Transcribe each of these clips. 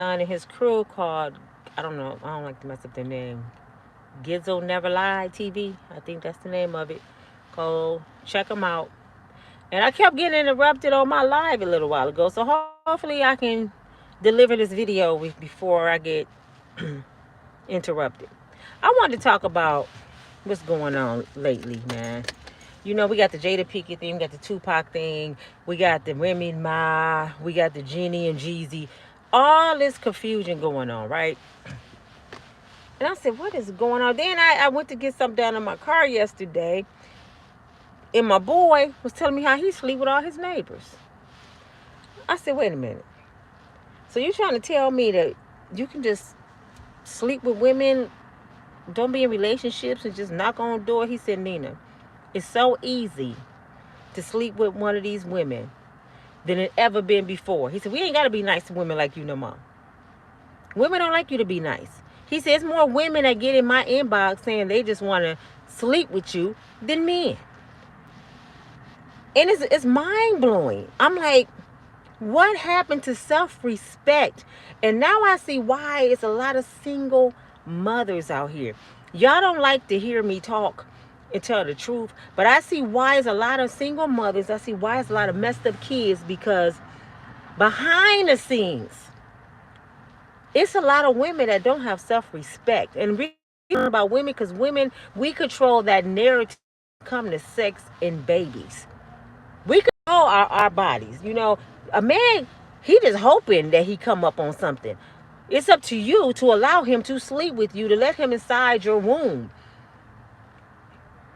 and his crew called, I don't know, I don't like to mess up their name. Gizzo Never Lie TV. I think that's the name of it. Go check them out. And I kept getting interrupted on my live a little while ago. So hopefully I can deliver this video before I get interrupted. I wanted to talk about what's going on lately, man. You know, we got the Jada Pinkett thing, we got the Tupac thing, we got the Remy Ma, we got the Jenny and Jeezy. All this confusion going on, right? And I said, what is going on? Then I went to get something down in my car yesterday, and my boy was telling me how he sleep with all his neighbors. I said, wait a minute. So you trying to tell me that you can just sleep with women, don't be in relationships, and just knock on the door? He said, Nina, it's so easy to sleep with one of these women than it ever been before. He said, we ain't got to be nice to women like you no more. Women don't like you to be nice. He says it's more women that get in my inbox saying they just want to sleep with you than men. And it's mind blowing. I'm like, what happened to self-respect? And now I see why it's a lot of single mothers out here. Y'all don't like to hear me talk and tell the truth, but I see why it's a lot of single mothers. I see why it's a lot of messed up kids, because behind the scenes, it's a lot of women that don't have self-respect. And really about women, because women, we control that narrative when it comes to sex and babies. We control our bodies. You know, a man, he just hoping that he come up on something. It's up to you to allow him to sleep with you, to let him inside your womb.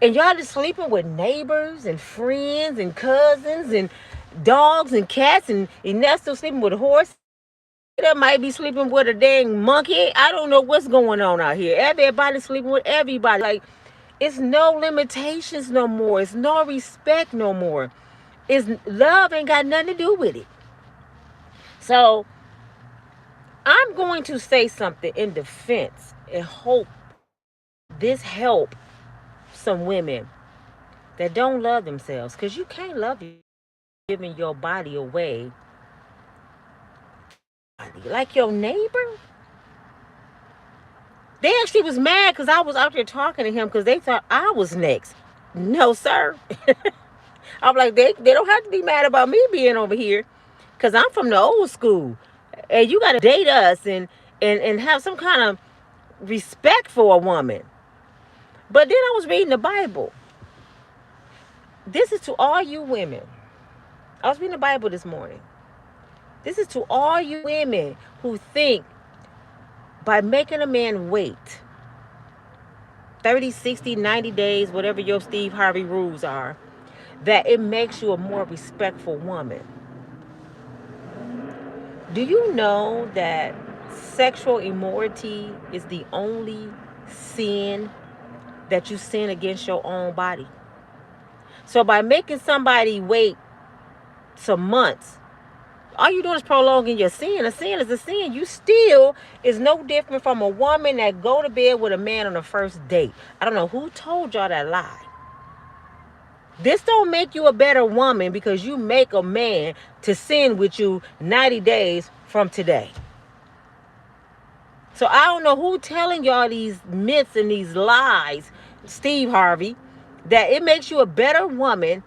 And y'all just sleeping with neighbors and friends and cousins and dogs and cats, and Ernesto sleeping with a horse. That might be sleeping with a dang monkey. I don't know what's going on out here. Everybody sleeping with everybody. Like, it's no limitations no more. It's no respect no more. It's love ain't got nothing to do with it. So I'm going to say something in defense and hope this help some women that don't love themselves, because you can't love you giving your body away. Like your neighbor, they actually was mad because I was out there talking to him because they thought I was next. No, sir. I'm like, they don't have to be mad about me being over here, because I'm from the old school. And you got to date us and have some kind of respect for a woman. But then I was reading the Bible. This is to all you women. I was reading the Bible this morning. This is to all you women who think by making a man wait 30, 60, 90 days, whatever your Steve Harvey rules are, that it makes you a more respectful woman. Do you know that sexual immorality is the only sin that you sin against your own body? So by making somebody wait some months, all you doing is prolonging your sin. A sin is a sin. You still is no different from a woman that go to bed with a man on the first date. I don't know who told y'all that lie. This don't make you a better woman because you make a man to sin with you 90 days from today. So I don't know who telling y'all these myths and these lies, Steve Harvey, that it makes you a better woman.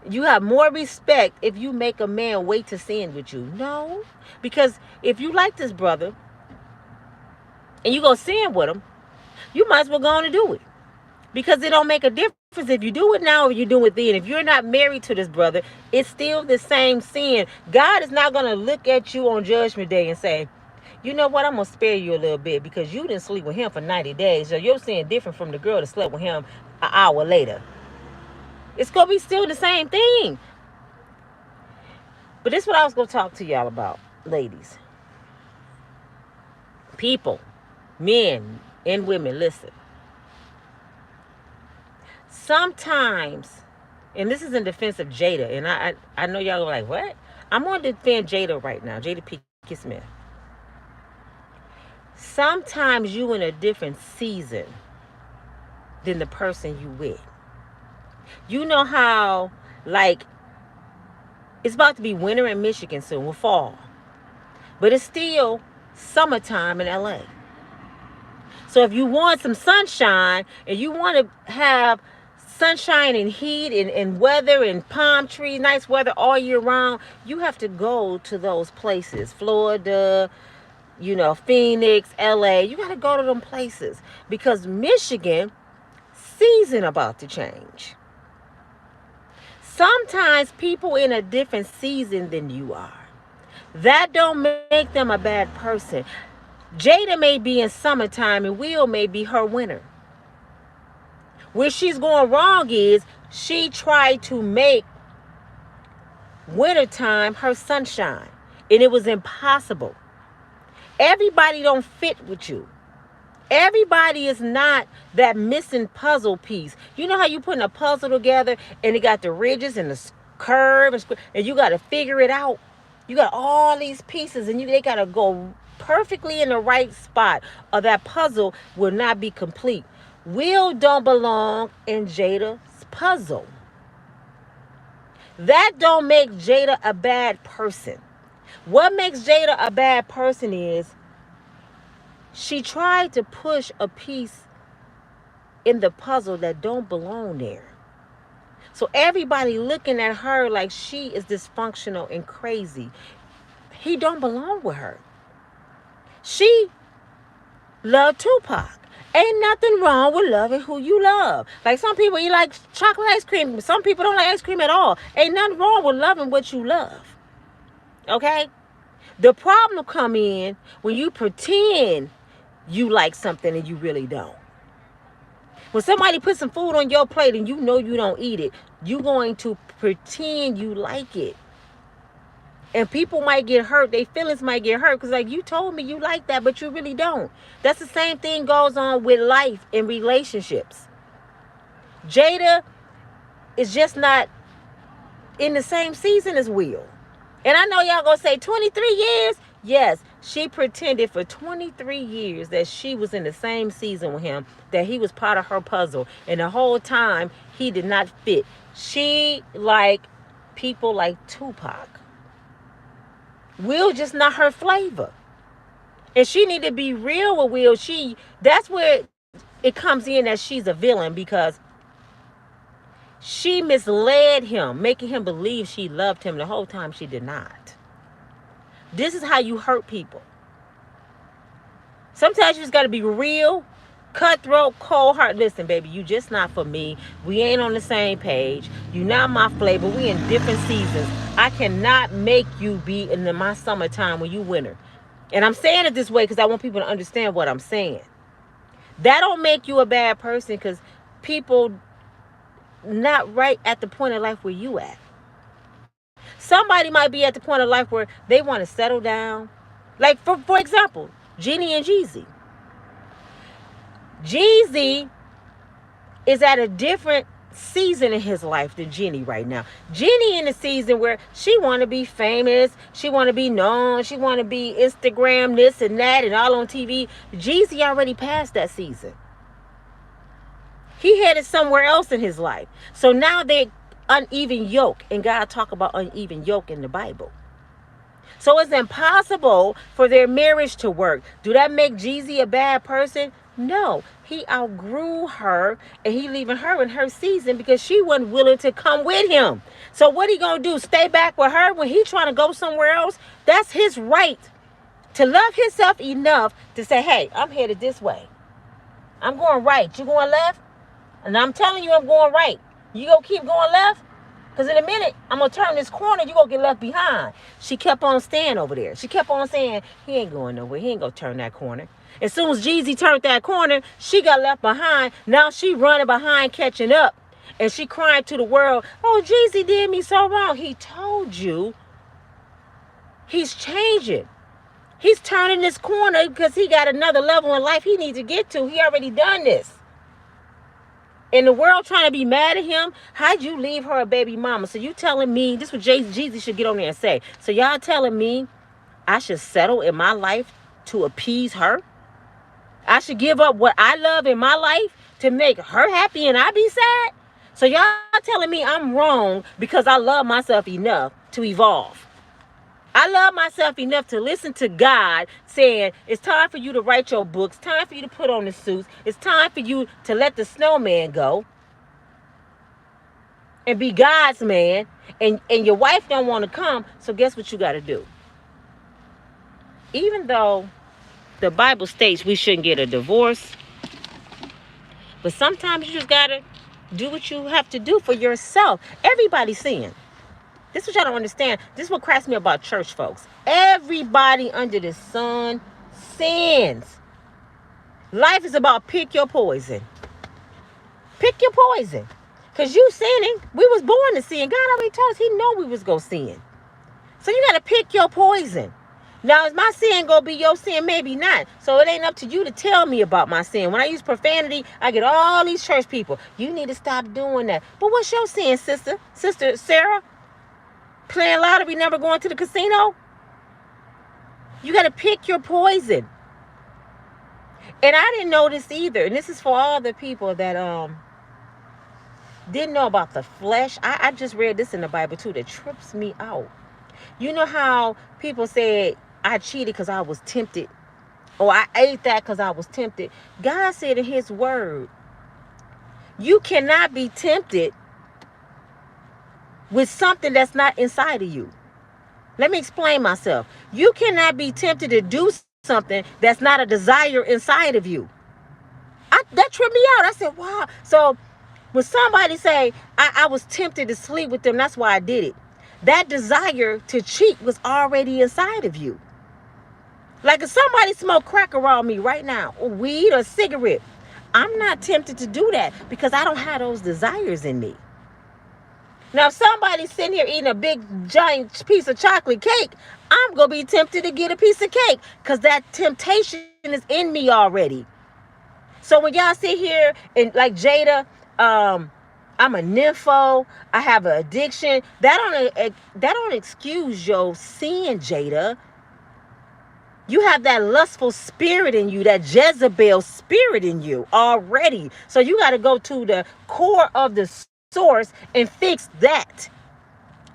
You have more respect if you make a man wait to sin with you. No, because if you like this brother and you go sin with him, you might as well go on and do it, because it don't make a difference if you do it now or you do it then. If you're not married to this brother, it's still the same sin. God is not going to look at you on Judgment Day and say, you know what, I'm going to spare you a little bit because you didn't sleep with him for 90 days. So your sin different from the girl that slept with him an hour later. It's going to be still the same thing. But this is what I was going to talk to y'all about, ladies. People, men and women, listen. Sometimes, and this is in defense of Jada, and I know y'all are like, what? I'm going to defend Jada right now, Jada Pinkett Smith. Sometimes you in a different season than the person you with. You know how, like, it's about to be winter in Michigan soon, with fall. But it's still summertime in LA. So if you want some sunshine and you want to have sunshine and heat and weather and palm trees, nice weather all year round, you have to go to those places. Florida, Phoenix, LA. You got to go to them places because Michigan season about to change. Sometimes people in a different season than you are. That don't make them a bad person. Jada may be in summertime and Will may be her winter. Where she's going wrong is she tried to make wintertime her sunshine. And it was impossible. Everybody don't fit with you. Everybody is not that missing puzzle piece. You know how you putting a puzzle together and it got the ridges and the curve and you got to figure it out. You got all these pieces and they got to go perfectly in the right spot or that puzzle will not be complete. Will don't belong in Jada's puzzle. That don't make Jada a bad person. What makes Jada a bad person is she tried to push a piece in the puzzle that don't belong there. So everybody looking at her like she is dysfunctional and crazy. He don't belong with her. She loved Tupac. Ain't nothing wrong with loving who you love. Like some people, you like chocolate ice cream. Some people don't like ice cream at all. Ain't nothing wrong with loving what you love. Okay? The problem come in when you pretend you like something and you really don't. When somebody puts some food on your plate and you know you don't eat it, you're going to pretend you like it. And people might get hurt. Their feelings might get hurt because like you told me you like that, but you really don't. That's the same thing goes on with life and relationships. Jada is just not in the same season as Will. And I know y'all gonna say 23 years. Yes, she pretended for 23 years that she was in the same season with him, that he was part of her puzzle. And the whole time, he did not fit. She like people like Tupac. Will just not her flavor. And she need to be real with Will. That's where it comes in that she's a villain because she misled him, making him believe she loved him the whole time she did not. This is how you hurt people. Sometimes you just got to be real, cutthroat, cold heart. Listen, baby, you just not for me. We ain't on the same page. You not my flavor. We in different seasons. I cannot make you be in my summertime when you winter. And I'm saying it this way because I want people to understand what I'm saying. That don't make you a bad person because people not right at the point of life where you at. Somebody might be at the point of life where they want to settle down. Like, for example, Jeannie and Jeezy. Jeezy is at a different season in his life than Jeannie right now. Jeannie in the season where she want to be famous, she want to be known, she want to be Instagram this and that and all on TV. Jeezy already passed that season. He headed somewhere else in his life. So now they uneven yoke, and God talk about uneven yoke in the Bible. So it's impossible for their marriage to work. Do that make Jeezy a bad person? No, he outgrew her and he leaving her in her season because she wasn't willing to come with him. So what he gonna do? Stay back with her when he trying to go somewhere else? That's his right to love himself enough to say, hey, I'm headed this way. I'm going right. You going left? And I'm telling you I'm going right. You gonna keep going left? Because in a minute, I'm going to turn this corner. You're going to get left behind. She kept on staying over there. She kept on saying, he ain't going nowhere. He ain't going to turn that corner. As soon as Jeezy turned that corner, she got left behind. Now she running behind, catching up. And she crying to the world, oh, Jeezy did me so wrong. He told you he's changing. He's turning this corner because he got another level in life he needs to get to. He already done this. And the world trying to be mad at him. How'd you leave her a baby mama? So you telling me, this is what Jeezy should get on there and say. So y'all telling me I should settle in my life to appease her? I should give up what I love in my life to make her happy and I be sad? So y'all telling me I'm wrong because I love myself enough to evolve. I love myself enough to listen to God saying, it's time for you to write your books, time for you to put on the suits, it's time for you to let the snowman go and be God's man, and your wife don't want to come, so guess what you got to do? Even though the Bible states we shouldn't get a divorce, but sometimes you just got to do what you have to do for yourself. Everybody's sin. This is what y'all don't understand. This is what cracks me about church folks. Everybody under the sun sins. Life is about pick your poison. Pick your poison. Because you sinning. We was born to sin. God already told us he know we was going to sin. So you got to pick your poison. Now, is my sin going to be your sin? Maybe not. So it ain't up to you to tell me about my sin. When I use profanity, I get all these church people. You need to stop doing that. But what's your sin, sister? Sister Sarah? Playing lottery, never going to the casino? You got to pick your poison. And I didn't know this either. And this is for all the people that didn't know about the flesh. I just read this in the Bible too that trips me out. You know how people say, I cheated because I was tempted. Or I ate that because I was tempted. God said in his word, you cannot be tempted with something that's not inside of you. Let me explain myself. You cannot be tempted to do something that's not a desire inside of you. That tripped me out. I said, wow. So when somebody say, I was tempted to sleep with them, that's why I did it. That desire to cheat was already inside of you. Like if somebody smoke crack around me right now, or weed or cigarette, I'm not tempted to do that because I don't have those desires in me. Now, if somebody's sitting here eating a big, giant piece of chocolate cake, I'm going to be tempted to get a piece of cake because that temptation is in me already. So when y'all sit here and like Jada, I'm a nympho, I have an addiction, that don't excuse your sin, Jada. You have that lustful spirit in you, that Jezebel spirit in you already. So you got to go to the core of the source and fix that.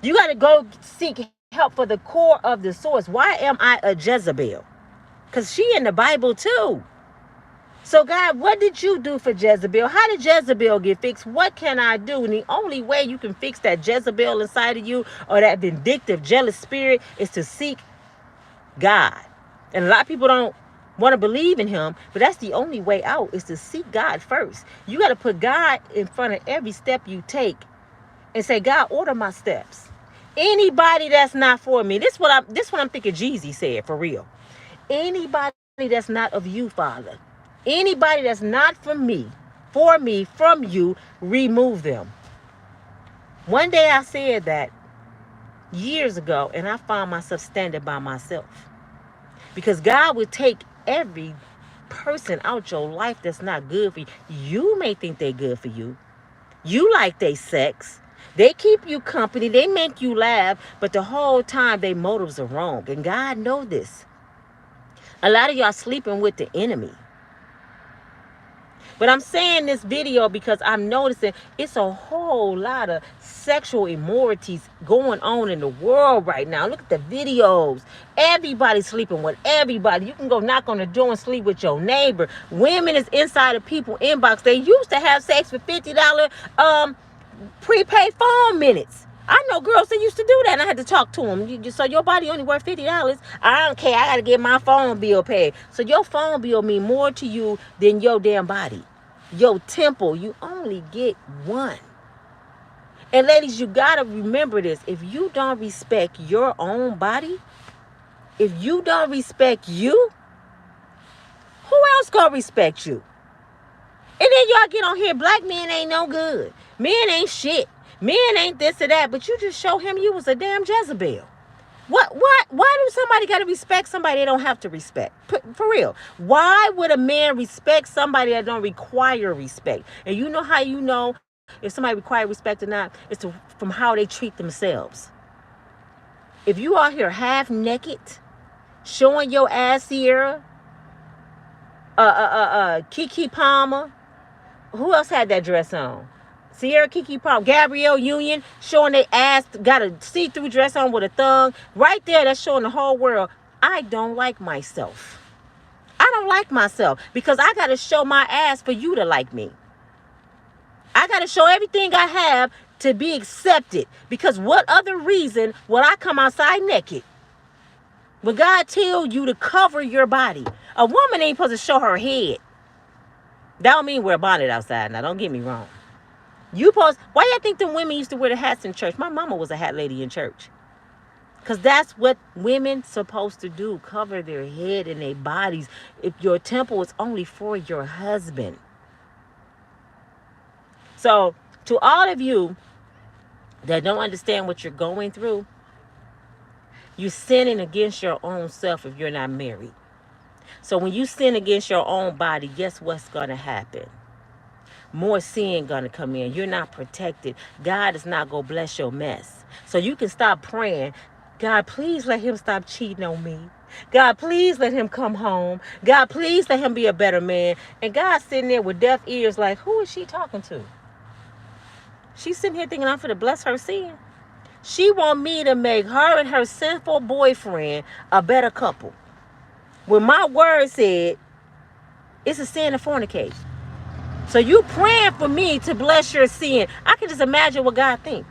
You got to go seek help for the core of the source. Why am I a Jezebel? Because she in the Bible too. So God, what did you do for Jezebel? How did Jezebel get fixed? What can I do? And the only way you can fix that Jezebel inside of you or that vindictive, jealous spirit is to seek God. And a lot of people don't want to believe in him, but that's the only way out, is to seek God first. You got to put God in front of every step you take and say, God, order my steps. Anybody that's not for me, this what I'm thinking Jeezy said for real. Anybody that's not of you, Father, anybody that's not from me, from you, remove them. One day I said that years ago, and I found myself standing by myself. Because God would take every person out your life that's not good for you. You may think they're good for you. You like they sex. They keep you company. They make you laugh. But the whole time, their motives are wrong. And God knows this. A lot of y'all sleeping with the enemy. But I'm saying this video because I'm noticing it's a whole lot of sexual immoralities going on in the world right now. Look at the videos. Everybody's sleeping with everybody. You can go knock on the door and sleep with your neighbor. Women is inside of people's inbox. They used to have sex for $50 prepaid phone minutes. I know girls that used to do that, and I had to talk to them. So your body only worth $50. I don't care. I got to get my phone bill paid. So your phone bill mean more to you than your damn body. Your temple, you only get one. And ladies, you got to remember this. If you don't respect your own body, if you don't respect you, who else going to respect you? And then y'all get on here, black men ain't no good. Men ain't shit. Men ain't this or that, but you just show him you was a damn Jezebel. Why do somebody got to respect somebody they don't have to respect? For real. Why would a man respect somebody that don't require respect? And you know how you know if somebody requires respect or not? It's from how they treat themselves. If you out here half naked, showing your ass here, Kiki Palmer, who else had that dress on? Sierra Kiki Pop, Gabrielle Union showing their ass, got a see-through dress on with a thong. Right there, that's showing the whole world. I don't like myself. I don't like myself because I got to show my ass for you to like me. I got to show everything I have to be accepted, because what other reason would I come outside naked? When God tells you to cover your body, a woman ain't supposed to show her head. That don't mean wear a bonnet outside. Now, don't get me wrong. Why you think the women used to wear the hats in church? My mama was a hat lady in church. Because that's what women supposed to do. Cover their head and their bodies. If your temple is only for your husband. So, to all of you that don't understand what you're going through, you're sinning against your own self if you're not married. So when you sin against your own body, guess what's going to happen? More sin going to come in. You're not protected. God is not going to bless your mess. So you can stop praying. God, please let him stop cheating on me. God, please let him come home. God, please let him be a better man. And God's sitting there with deaf ears like, who is she talking to? She's sitting here thinking I'm going to bless her sin. She want me to make her and her sinful boyfriend a better couple. When my word said it's a sin to fornicate. So you praying for me to bless your sin. I can just imagine what God think.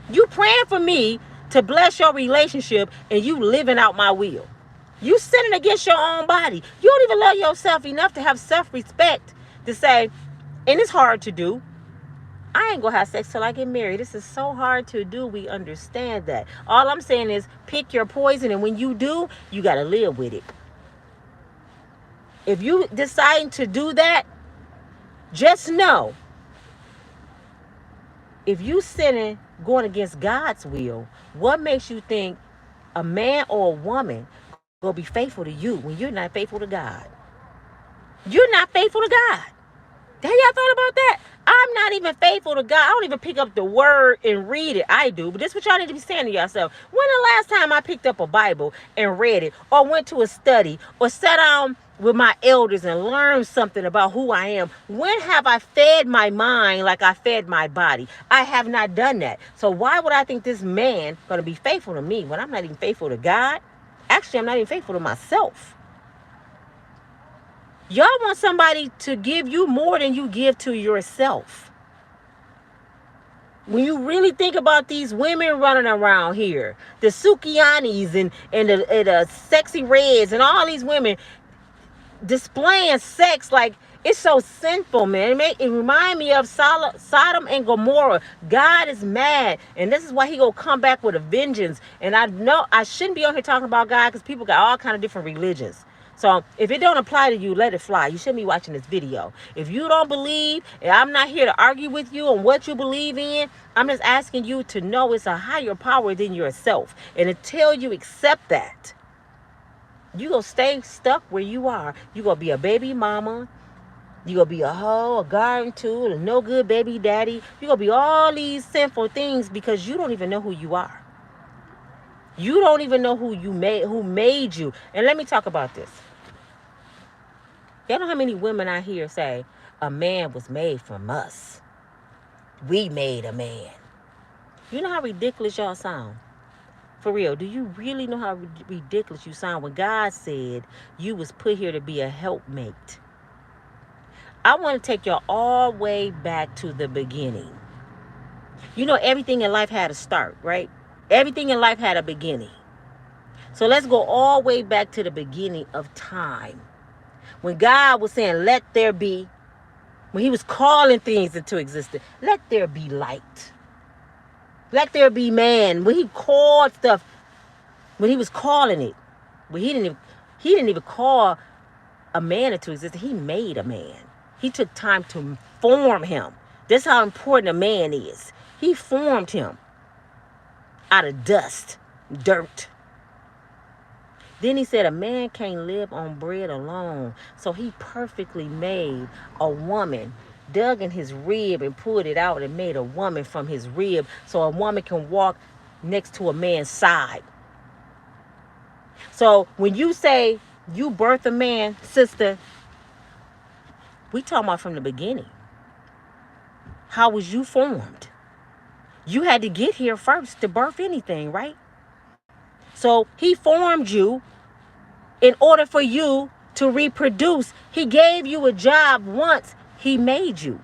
You praying for me to bless your relationship and you living out my will. You sinning against your own body. You don't even love yourself enough to have self-respect to say, and it's hard to do, I ain't gonna have sex till I get married. This is so hard to do. We understand that. All I'm saying is pick your poison, and when you do, you gotta live with it. If you decide to do that, just know, if you sinning going against God's will, what makes you think a man or a woman gonna be faithful to you when you're not faithful to God? You're not faithful to God. Have y'all thought about that? I'm not even faithful to God. I don't even pick up the word and read it. I do, but this is what y'all need to be saying to yourself. When the last time I picked up a Bible and read it, or went to a study, or sat down with my elders and learned something about who I am? When have I fed my mind like I fed my body? I have not done that. So why would I think this man going to be faithful to me when I'm not even faithful to God? Actually, I'm not even faithful to myself. Y'all want somebody to give you more than you give to yourself. When you really think about these women running around here, the Sukianis and the Sexy Reds and all these women displaying sex like it's so sinful, man. It remind me of Sodom and Gomorrah. God is mad, and this is why he gonna come back with a vengeance. And I know I shouldn't be on here talking about God because people got all kind of different religions. So if it don't apply to you, let it fly. You shouldn't be watching this video. If you don't believe, and I'm not here to argue with you on what you believe in, I'm just asking you to know it's a higher power than yourself. And until you accept that, you gonna stay stuck where you are. You gonna be a baby mama. You gonna be a hoe, a garden tool, a no good baby daddy. You gonna be all these sinful things because you don't even know who you are. You don't even know who made you. And let me talk about this. Y'all know how many women I hear say, a man was made from us. We made a man. You know how ridiculous y'all sound? For real, do you really know how ridiculous you sound when God said you was put here to be a helpmate? I want to take y'all all the way back to the beginning. You know, everything in life had a start, right? Everything in life had a beginning. So let's go all the way back to the beginning of time. When God was saying, let there be, when he was calling things into existence, let there be light. Let there be man. When he called stuff, when he was calling it, when he didn't even call a man into existence, he made a man. He took time to form him. That's how important a man is. He formed him out of dust, dirt. Then he said a man can't live on bread alone. So he perfectly made a woman, dug in his rib and pulled it out and made a woman from his rib so a woman can walk next to a man's side. So when you say you birth a man, sister, we talking about from the beginning. How was you formed? You had to get here first to birth anything, right? So he formed you in order for you to reproduce. He gave you a job once he made you.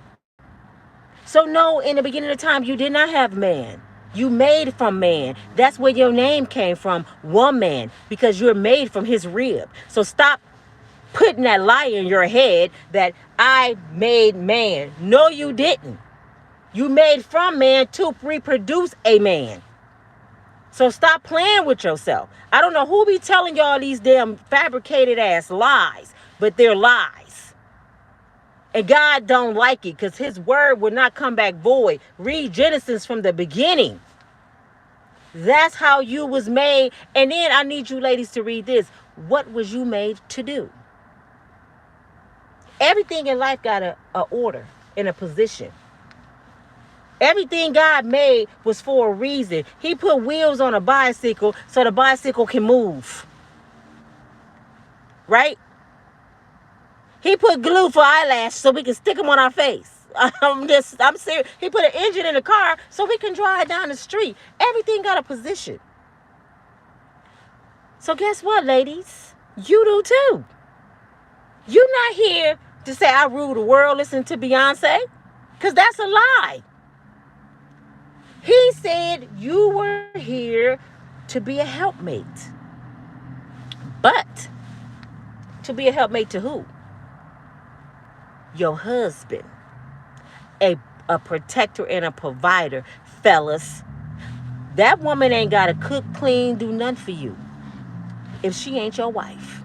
So no, in the beginning of time, you did not have man. You made from man. That's where your name came from, woman, because you're made from his rib. So stop putting that lie in your head that I made man. No, you didn't. You made from man to reproduce a man. So stop playing with yourself. I don't know who be telling y'all these damn fabricated ass lies, but they're lies. And God don't like it because his word will not come back void. Read Genesis from the beginning. That's how you was made. And then I need you ladies to read this. What was you made to do? Everything in life got a order and a position. Everything God made was for a reason. He put wheels on a bicycle so the bicycle can move. Right? He put glue for eyelashes so we can stick them on our face. I'm serious. He put an engine in the car so we can drive down the street. Everything got a position. So guess what, ladies? You do too. You're not here to say I rule the world, listen to Beyonce, because that's a lie. He said you were here to be a helpmate. But to be a helpmate to who? Your husband. A protector and a provider. Fellas, that woman ain't got to cook, clean, do nothing for you if she ain't your wife.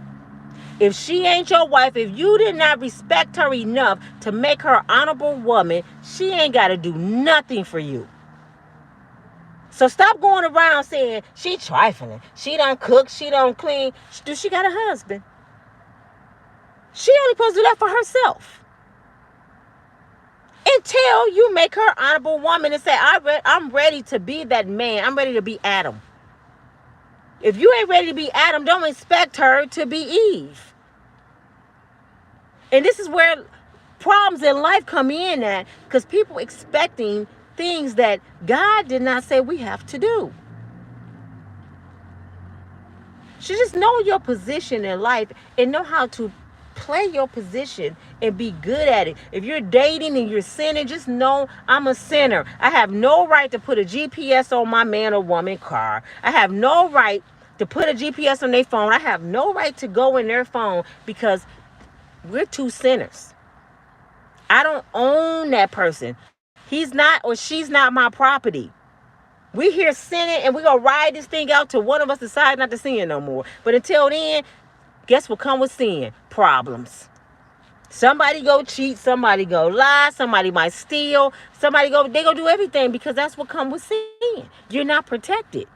If she ain't your wife, if you did not respect her enough to make her an honorable woman, she ain't got to do nothing for you. So stop going around saying she trifling. She don't cook. She don't clean. Do she got a husband? She only supposed to do that for herself. Until you make her an honorable woman and say, I'm ready to be that man. I'm ready to be Adam. If you ain't ready to be Adam, don't expect her to be Eve. And this is where problems in life come in at, because people expecting things that God did not say we have to do. So just know your position in life and know how to play your position and be good at it. If you're dating and you're sinning, just know I'm a sinner. I have no right to put a GPS on my man or woman car. I have no right to put a GPS on their phone. I have no right to go in their phone because we're two sinners. I don't own that person. He's not or she's not my property. We here sinning and we're going to ride this thing out till one of us decides not to sin no more. But until then, guess what come with sin? Problems. Somebody go cheat, somebody go lie, somebody might steal, they go do everything because that's what come with sin. You're not protected.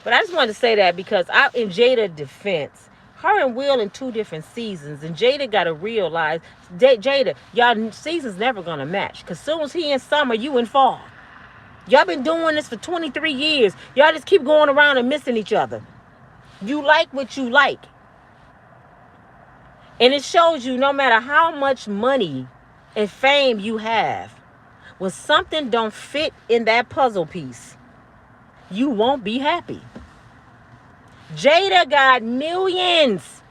But I just wanted to say that because in Jada's defense, her and Will in two different seasons, and Jada got to realize, Jada, y'all seasons never gonna match. Cause soon as he in summer, you in fall. Y'all been doing this for 23 years. Y'all just keep going around and missing each other. You like what you like. And it shows you no matter how much money and fame you have, when something don't fit in that puzzle piece, you won't be happy. Jada got millions.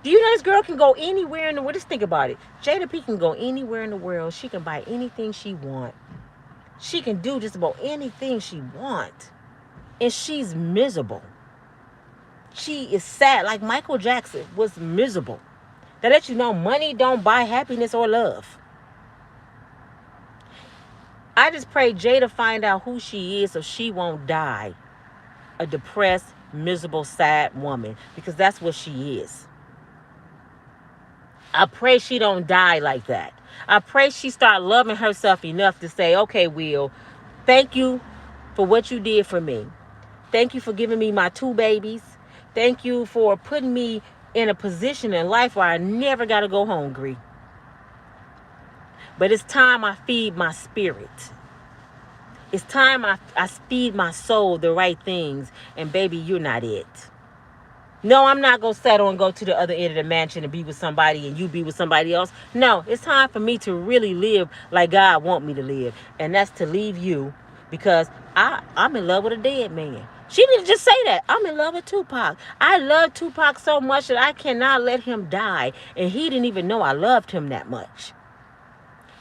Do you know this girl can go anywhere in the world? Just think about it. Jada P can go anywhere in the world. She can buy anything she wants. She can do just about anything she wants. And she's miserable. She is sad. Like Michael Jackson was miserable. That lets you know money don't buy happiness or love. I just pray Jada find out who she is so she won't die a depressed, miserable, sad woman, because that's what she is. I pray she don't die like that. I pray she start loving herself enough to say, okay, Will, thank you for what you did for me. Thank you for giving me my 2 babies. Thank you for putting me in a position in life where I never got to go hungry. But it's time I feed my spirit. It's time I feed my soul the right things. And baby, you're not it. No, I'm not going to settle and go to the other end of the mansion and be with somebody and you be with somebody else. No, it's time for me to really live like God want me to live. And that's to leave you because I'm in love with a dead man. She didn't just say that. I'm in love with Tupac. I love Tupac so much that I cannot let him die. And he didn't even know I loved him that much.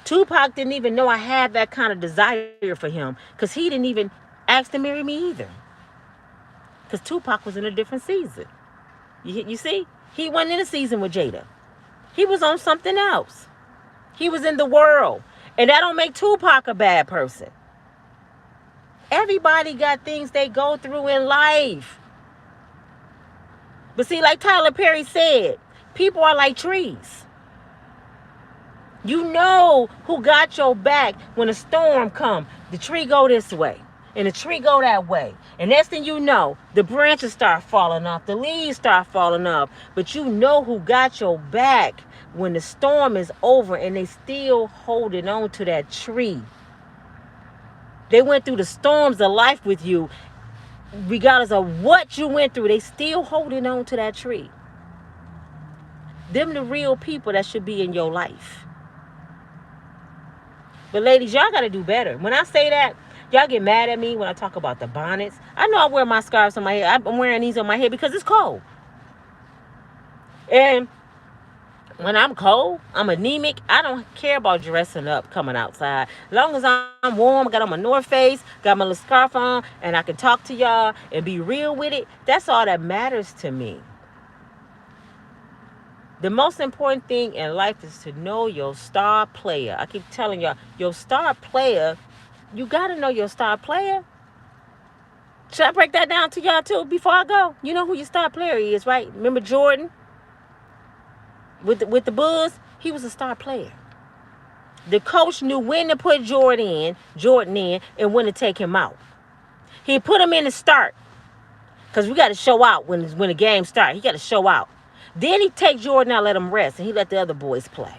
Tupac didn't even know I had that kind of desire for him because he didn't even ask to marry me either. Because Tupac was in a different season. You see? He wasn't in a season with Jada. He was on something else. He was in the world. And that don't make Tupac a bad person. Everybody got things they go through in life. But see, like Tyler Perry said, people are like trees. You know who got your back when a storm come. The tree go this way. And the tree go that way. And next thing you know, the branches start falling off. The leaves start falling off. But you know who got your back when the storm is over and they still holding on to that tree. They went through the storms of life with you. Regardless of what you went through, they still holding on to that tree. Them the real people that should be in your life. But ladies, y'all got to do better. When I say that, y'all get mad at me when I talk about the bonnets. I know I wear my scarves on my head. I'm wearing these on my head because it's cold. And when I'm cold, I'm anemic. I don't care about dressing up coming outside. As long as I'm warm, got on my North Face, got my little scarf on, and I can talk to y'all and be real with it, that's all that matters to me. The most important thing in life is to know your star player. I keep telling y'all, your star player, you got to know your star player. Should I break that down to y'all too before I go? You know who your star player is, right? Remember Jordan? With the Bulls, he was a star player. The coach knew when to put Jordan in, and when to take him out. He put him in to start. Because we got to show out when the game starts. He got to show out. Then he take Jordan out, let him rest, and he let the other boys play.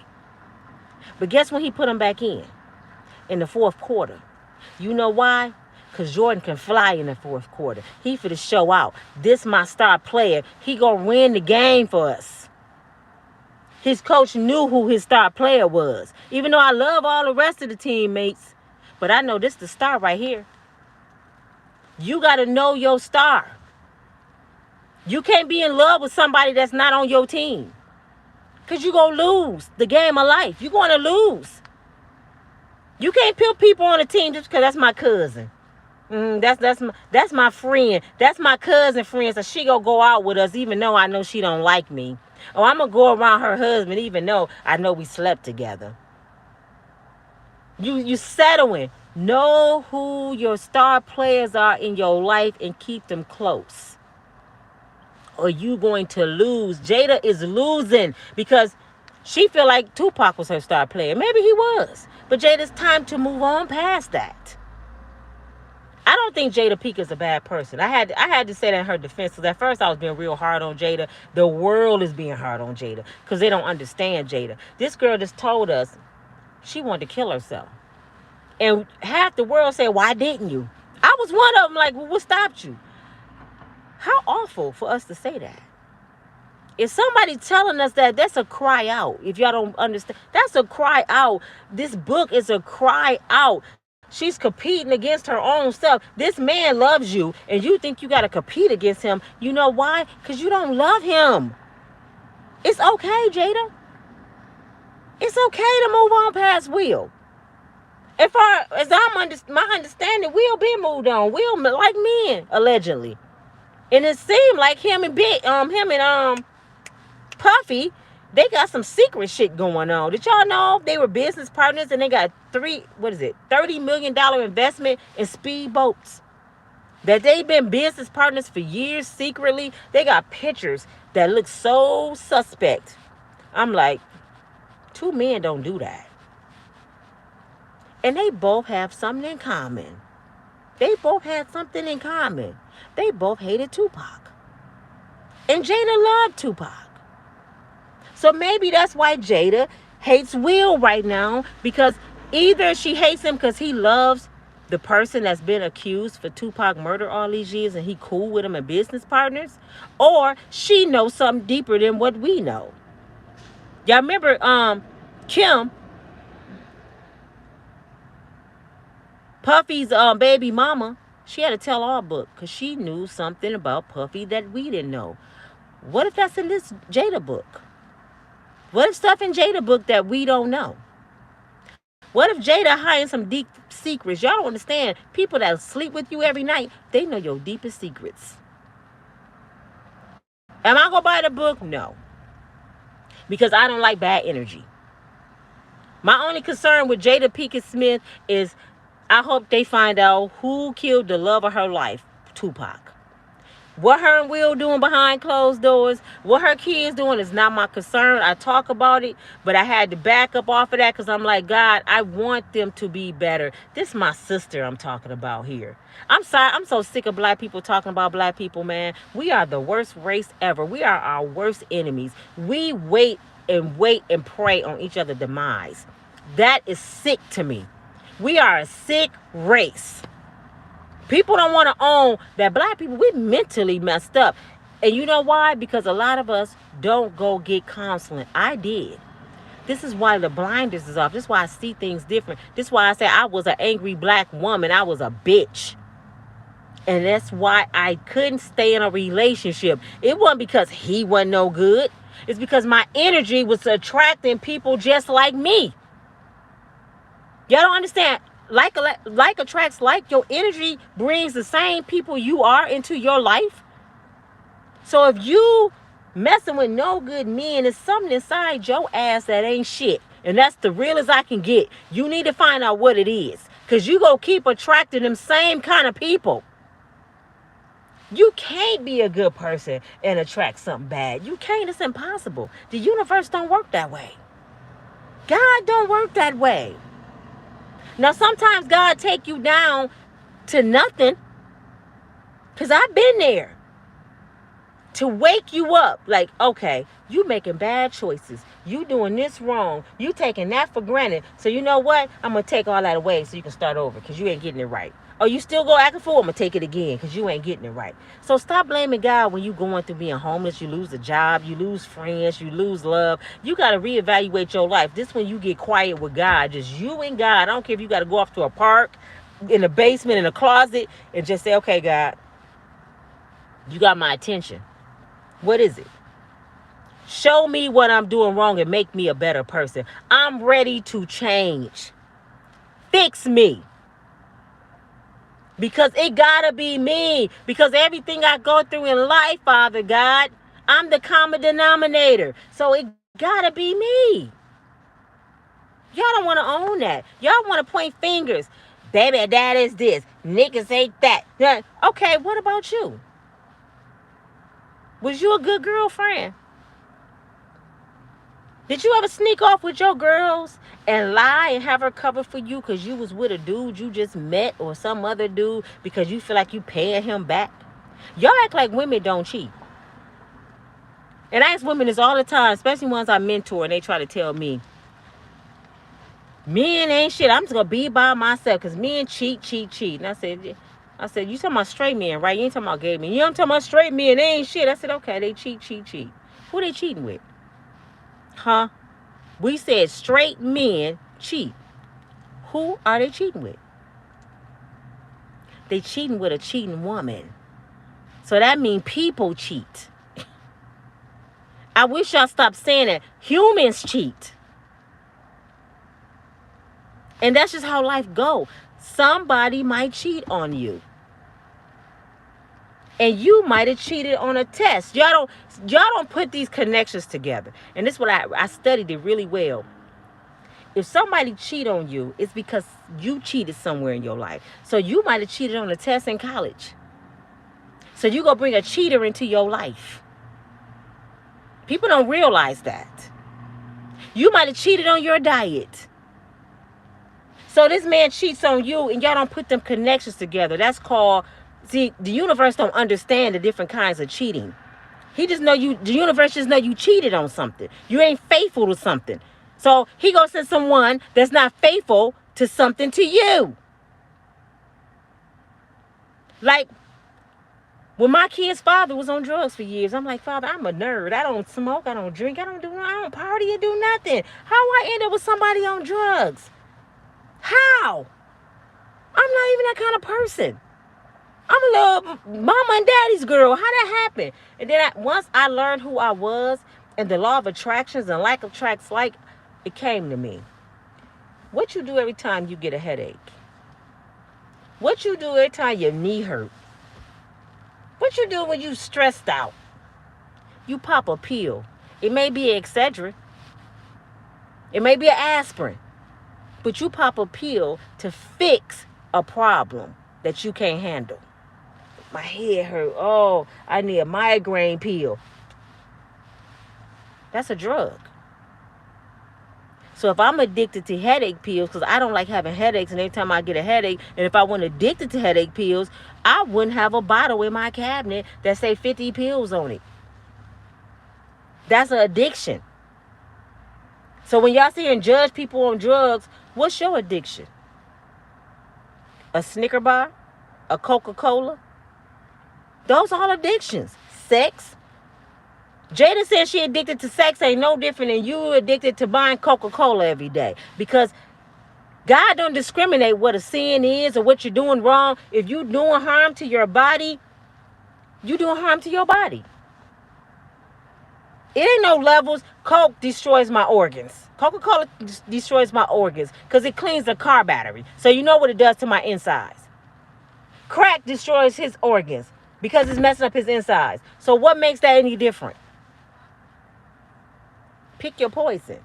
But guess when he put him back in the fourth quarter? You know why? Because Jordan can fly in the fourth quarter. He for the show out. This my star player. He going to win the game for us. His coach knew who his star player was. Even though I love all the rest of the teammates. But I know this the star right here. You got to know your star. You can't be in love with somebody that's not on your team. Because you're going to lose the game of life. You're going to lose. You can't put people on a team just because that's my cousin. That's my friend. That's my cousin friend. So she going to go out with us even though I know she don't like me. Or I'm going to go around her husband even though I know we slept together. You settling. Know who your star players are in your life and keep them close. Or you going to lose. Jada is losing because she feel like Tupac was her star player. Maybe he was. But Jada's time to move on past that. I don't think Jada Pinkett is a bad person. I had to say that in her defense because at first I was being real hard on Jada. The world is being hard on Jada because they don't understand Jada. This girl just told us she wanted to kill herself. And half the world said, why didn't you? I was one of them like, well, what stopped you? How awful for us to say that. If somebody telling us that, that's a cry out. If y'all don't understand, that's a cry out. This book is a cry out. She's competing against her own self. This man loves you, and you think you got to compete against him. You know why? Because you don't love him. It's okay, Jada. It's okay to move on past Will. As my understanding, Will been moved on. Will like men, allegedly. And it seemed like him and Puffy, they got some secret shit going on. Did y'all know they were business partners and they got $30 million investment in speedboats? That they've been business partners for years secretly. They got pictures that look so suspect. I'm like, two men don't do that. And they both have something in common. They both had something in common. They both hated Tupac. And Jada loved Tupac. So maybe that's why Jada hates Will right now. Because either she hates him because he loves The person that's been accused for Tupac murder all these years and he cool with them and business partners? Or she knows something deeper than what we know? Y'all remember Kim, Puffy's baby mama? She had a tell-all book because she knew something about Puffy that we didn't know. What if that's in this Jada book? What if stuff in Jada book that we don't know? What if Jada hiding some deep secrets? Y'all don't understand. People that sleep with you every night, they know your deepest secrets. Am I going to buy the book? No. Because I don't like bad energy. My only concern with Jada Pinkett Smith is I hope they find out who killed the love of her life, Tupac. What her and Will doing behind closed doors, what her kids doing is not my concern. I talk about it, but I had to back up off of that because I'm like, God, I want them to be better. This is my sister I'm talking about here. I'm sorry. I'm so sick of black people talking about black people, man. We are the worst race ever. We are our worst enemies. We wait and pray on each other's demise. That is sick to me. We are a sick race. People don't want to own that black people, we mentally messed up. And you know why? Because a lot of us don't go get counseling. I did. This is why the blinders is off. This is why I see things different. This is why I say I was an angry black woman. I was a bitch. And that's why I couldn't stay in a relationship. It wasn't because he wasn't no good. It's because my energy was attracting people just like me. Y'all don't understand. Like attracts like. Your energy brings the same people you are into your life. So if you messing with no good men, there's something inside your ass that ain't shit. And that's the realest I can get. You need to find out what it is. Because you gonna keep attracting them same kind of people. You can't be a good person and attract something bad. You can't. It's impossible. The universe don't work that way. God don't work that way. Now, sometimes God take you down to nothing. Because I've been there. To wake you up. Like, okay, you making bad choices. You doing this wrong. You taking that for granted. So you know what? I'm going to take all that away so you can start over. Because you ain't getting it right. Or you still go acting fool. I'm going to take it again. Because you ain't getting it right. So stop blaming God when you going through being homeless. You lose a job. You lose friends. You lose love. You got to reevaluate your life. This when you get quiet with God. Just you and God. I don't care if you got to go off to a park, in a basement, in a closet. And just say, okay, God. You got my attention. What is it? Show me what I'm doing wrong and make me a better person. I'm ready to change. Fix me. Because it gotta be me. Because everything I go through in life, Father God, I'm the common denominator. So it gotta be me. Y'all don't want to own that. Y'all want to point fingers. Baby, that is this. Niggas ain't that. Okay, what about you? Was you a good girlfriend? Did you ever sneak off with your girls and lie and have her cover for you because you was with a dude you just met or some other dude because you feel like you paying him back? Y'all act like women don't cheat. And I ask women this all the time, especially ones I mentor, and they try to tell me, men ain't shit. I'm just going to be by myself because men cheat. And I said, you talking about straight men, right? You ain't talking about gay men. You ain't talking about straight men. They ain't shit. I said, okay, they cheat. Who they cheating with? Huh? We said straight men cheat. Who are they cheating with? They cheating with a cheating woman. So that means people cheat. I wish y'all stopped saying that. Humans cheat. And that's just how life go. Somebody might cheat on you. And you might have cheated on a test. Y'all don't put these connections together. And this is what I studied it really well. If somebody cheat on you, it's because you cheated somewhere in your life. So you might have cheated on a test in college. So you go bring a cheater into your life. People don't realize that. You might have cheated on your diet. So this man cheats on you and y'all don't put them connections together. That's called... See, the universe don't understand the different kinds of cheating. The universe just know you cheated on something. You ain't faithful to something. So he gonna send someone that's not faithful to something to you. Like, when my kid's father was on drugs for years, I'm like, Father, I'm a nerd. I don't smoke. I don't drink. I don't party or do nothing. How I end up with somebody on drugs? How? I'm not even that kind of person. I'm a little mama and daddy's girl. How that happened? And then once I learned who I was and the law of attractions and like attracts like, it came to me. What you do every time you get a headache? What you do every time your knee hurt? What you do when you stressed out? You pop a pill. It may be an Excedrin. It may be an aspirin. But you pop a pill to fix a problem that you can't handle. My head hurt. Oh, I need a migraine pill. That's a drug. So if I'm addicted to headache pills, because I don't like having headaches, and every time I get a headache, and if I wasn't addicted to headache pills, I wouldn't have a bottle in my cabinet that say 50 pills on it. That's an addiction. So when y'all see and judge people on drugs, what's your addiction? A Snicker bar? A Coca-Cola? Those are all addictions. Sex? Jada says she addicted to sex ain't no different than you addicted to buying Coca-Cola every day. Because God don't discriminate what a sin is or what you're doing wrong. If you're doing harm to your body, you're doing harm to your body. It ain't no levels. Coke destroys my organs. Coca-Cola destroys my organs because it cleans the car battery. So you know what it does to my insides. Crack destroys his organs because it's messing up his insides. So what makes that any different? Pick your poison.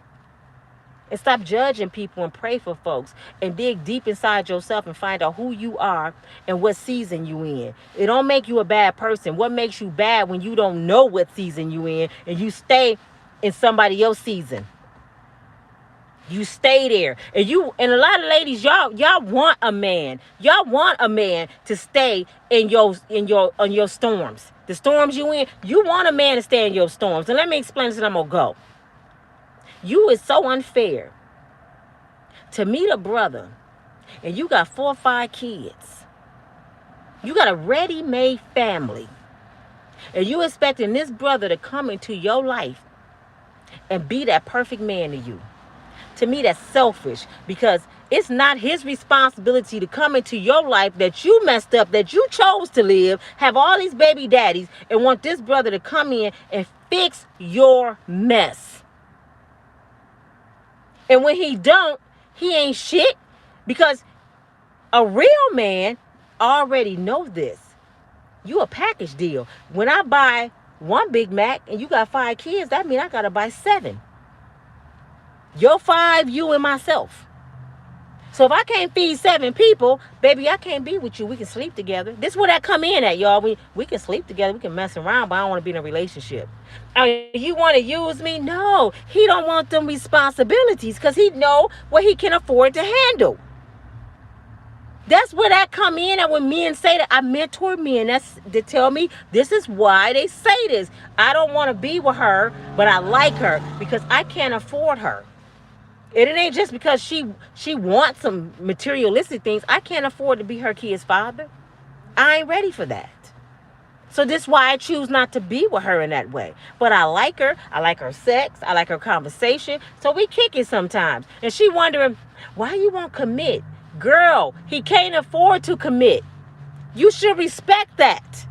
And stop judging people and pray for folks. And dig deep inside yourself and find out who you are and what season you in. It don't make you a bad person. What makes you bad when you don't know what season you in and you stay in somebody else's season? You stay there. And a lot of ladies, y'all want a man. Y'all want a man to stay in your storms. The storms you in, you want a man to stay in your storms. And let me explain this and I'm gonna go. You is so unfair to meet a brother and you got 4 or 5 kids. You got a ready-made family. And you expecting this brother to come into your life and be that perfect man to you. To me, that's selfish because it's not his responsibility to come into your life that you messed up, that you chose to live, have all these baby daddies, and want this brother to come in and fix your mess. And when he don't, he ain't shit because a real man already knows this. You a package deal. When I buy 1 Big Mac and you got 5 kids, that means I got to buy 7. Your 5, you and myself. So if I can't feed 7 people, baby, I can't be with you. We can sleep together. This is where that come in at, y'all. We can sleep together. We can mess around, but I don't want to be in a relationship. You want to use me? No. He don't want them responsibilities because he know what he can afford to handle. That's where that come in. And when men say that, I mentor men. That's to tell me this is why they say this. I don't want to be with her, but I like her because I can't afford her. And it ain't just because she wants some materialistic things. I can't afford to be her kid's father. I ain't ready for that. So this is why I choose not to be with her in that way. But I like her. I like her sex. I like her conversation. So we kick it sometimes. And she wondering, why you won't commit? Girl, he can't afford to commit. You should respect that.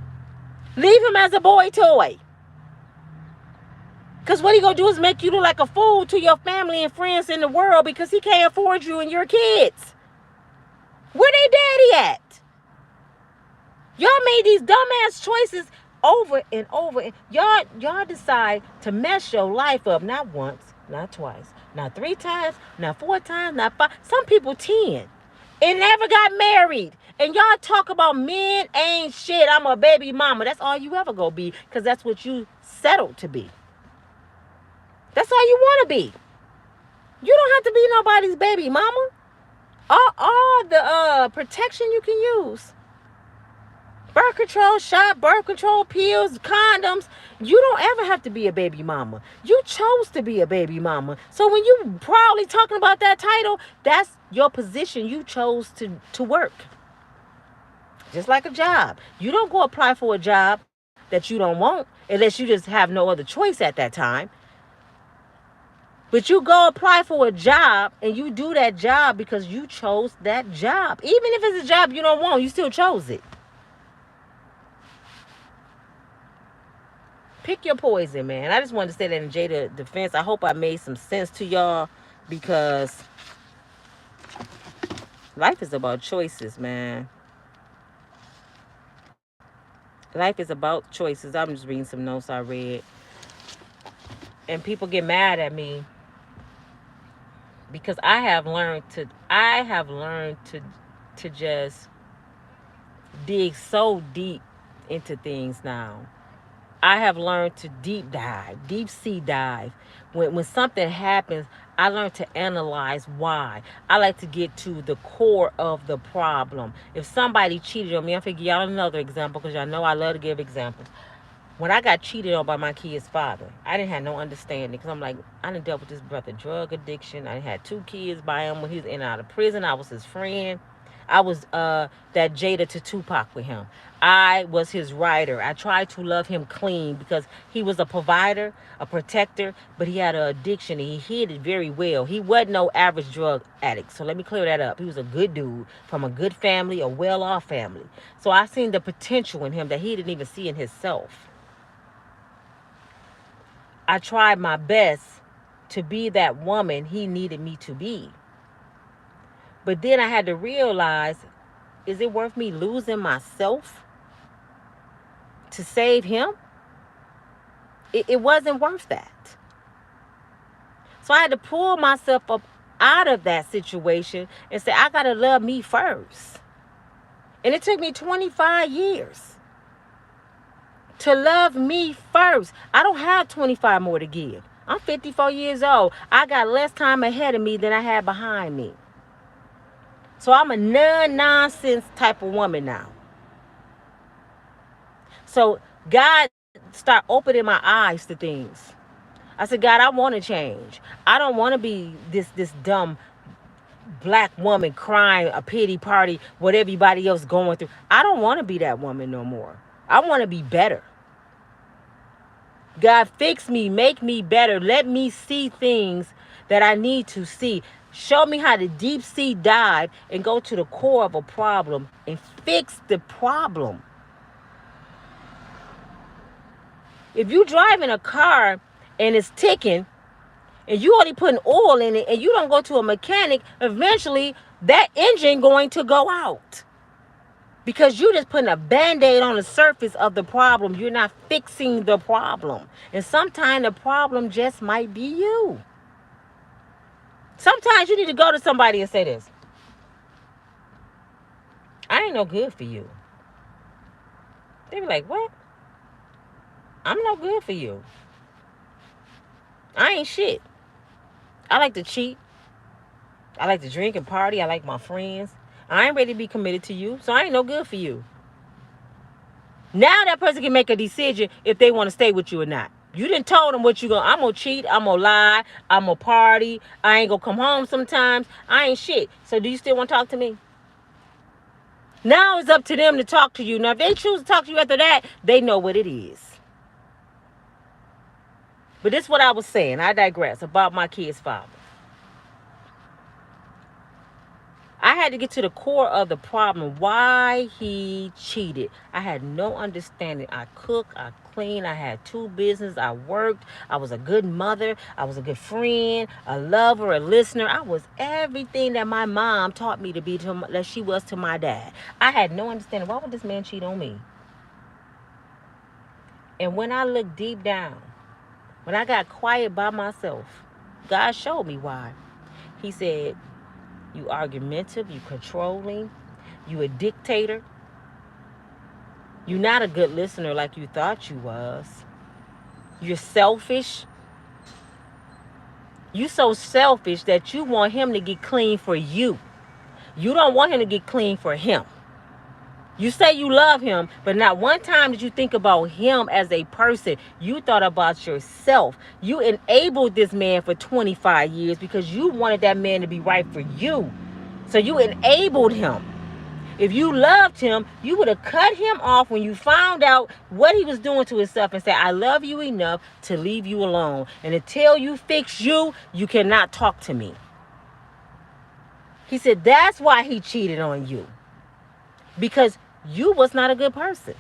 Leave him as a boy toy. Because what he going to do is make you look like a fool to your family and friends in the world because he can't afford you and your kids. Where they daddy at? Y'all made these dumbass choices over and over. And y'all decide to mess your life up not once, not twice, not 3 times, not 4 times, not 5. Some people 10 and never got married. And y'all talk about men ain't shit. I'm a baby mama. That's all you ever gonna be because that's what you settled to be. That's all you want to be. You don't have to be nobody's baby mama. All the protection you can use. Birth control shot, birth control pills, condoms. You don't ever have to be a baby mama. You chose to be a baby mama. So when you proudly talking about that title, that's your position you chose to work. Just like a job. You don't go apply for a job that you don't want unless you just have no other choice at that time. But you go apply for a job and you do that job because you chose that job. Even if it's a job you don't want, you still chose it. Pick your poison, man. I just wanted to say that in Jada defense. I hope I made some sense to y'all because life is about choices, man. Life is about choices. I'm just reading some notes I read. And people get mad at me because I have learned to just dig so deep into things now. I have learned to deep sea dive. When something happens, I learned to analyze why. I like to get to the core of the problem. If somebody cheated on me, I'm figure y'all another example because y'all know I love to give examples. When I got cheated on by my kid's father, I didn't have no understanding because I'm like, I done dealt with this brother drug addiction. I had 2 kids by him when he was in and out of prison. I was his friend. I was that Jada to Tupac with him. I was his rider. I tried to love him clean because he was a provider, a protector, but he had an addiction and he hid it very well. He wasn't no average drug addict. So let me clear that up. He was a good dude from a good family, a well-off family. So I seen the potential in him that he didn't even see in himself. I tried my best to be that woman he needed me to be. But then I had to realize, is it worth me losing myself to save him? It wasn't worth that. So I had to pull myself up out of that situation and say, I got to love me first. And it took me 25 years to love me first. I don't have 25 more to give. I'm 54 years old. I got less time ahead of me than I had behind me. So I'm a nonsense type of woman now. So God started opening my eyes to things. I said, God, I want to change. I don't want to be this dumb black woman crying a pity party, what everybody else going through. I don't want to be that woman no more. I want to be better. God, fix me, make me better. Let me see things that I need to see. Show me how to deep sea dive and go to the core of a problem and fix the problem. If you driving a car and it's ticking and you only putting oil in it and you don't go to a mechanic, eventually that engine going to go out. Because you're just putting a Band-Aid on the surface of the problem. You're not fixing the problem. And sometimes the problem just might be you. Sometimes you need to go to somebody and say this. I ain't no good for you. They be like, what? I'm no good for you. I ain't shit. I like to cheat. I like to drink and party. I like my friends. I ain't ready to be committed to you, so I ain't no good for you. Now that person can make a decision if they want to stay with you or not. You didn't told them what you gonna. I'm gonna cheat. I'm gonna lie. I'm gonna party. I ain't gonna come home sometimes. I ain't shit. So do you still want to talk to me? Now it's up to them to talk to you. Now if they choose to talk to you after that, they know what it is. But this is what I was saying. I digress about my kid's father. I had to get to the core of the problem, why he cheated. I had no understanding. I cooked, I cleaned, I had 2 businesses, I worked, I was a good mother, I was a good friend, a lover, a listener. I was everything that my mom taught me to be, that she was to my dad. I had no understanding. Why would this man cheat on me? And when I looked deep down, when I got quiet by myself, God showed me why. He said, you argumentative, you controlling, you a dictator. You're not a good listener like you thought you was. You're selfish. You so selfish that you want him to get clean for you. You don't want him to get clean for him. You say you love him, but not one time did you think about him as a person. You thought about yourself. You enabled this man for 25 years because you wanted that man to be right for you. So you enabled him. If you loved him, you would have cut him off when you found out what he was doing to himself and said, I love you enough to leave you alone. And until you fix you, you cannot talk to me. He said that's why he cheated on you. Because you was not a good person.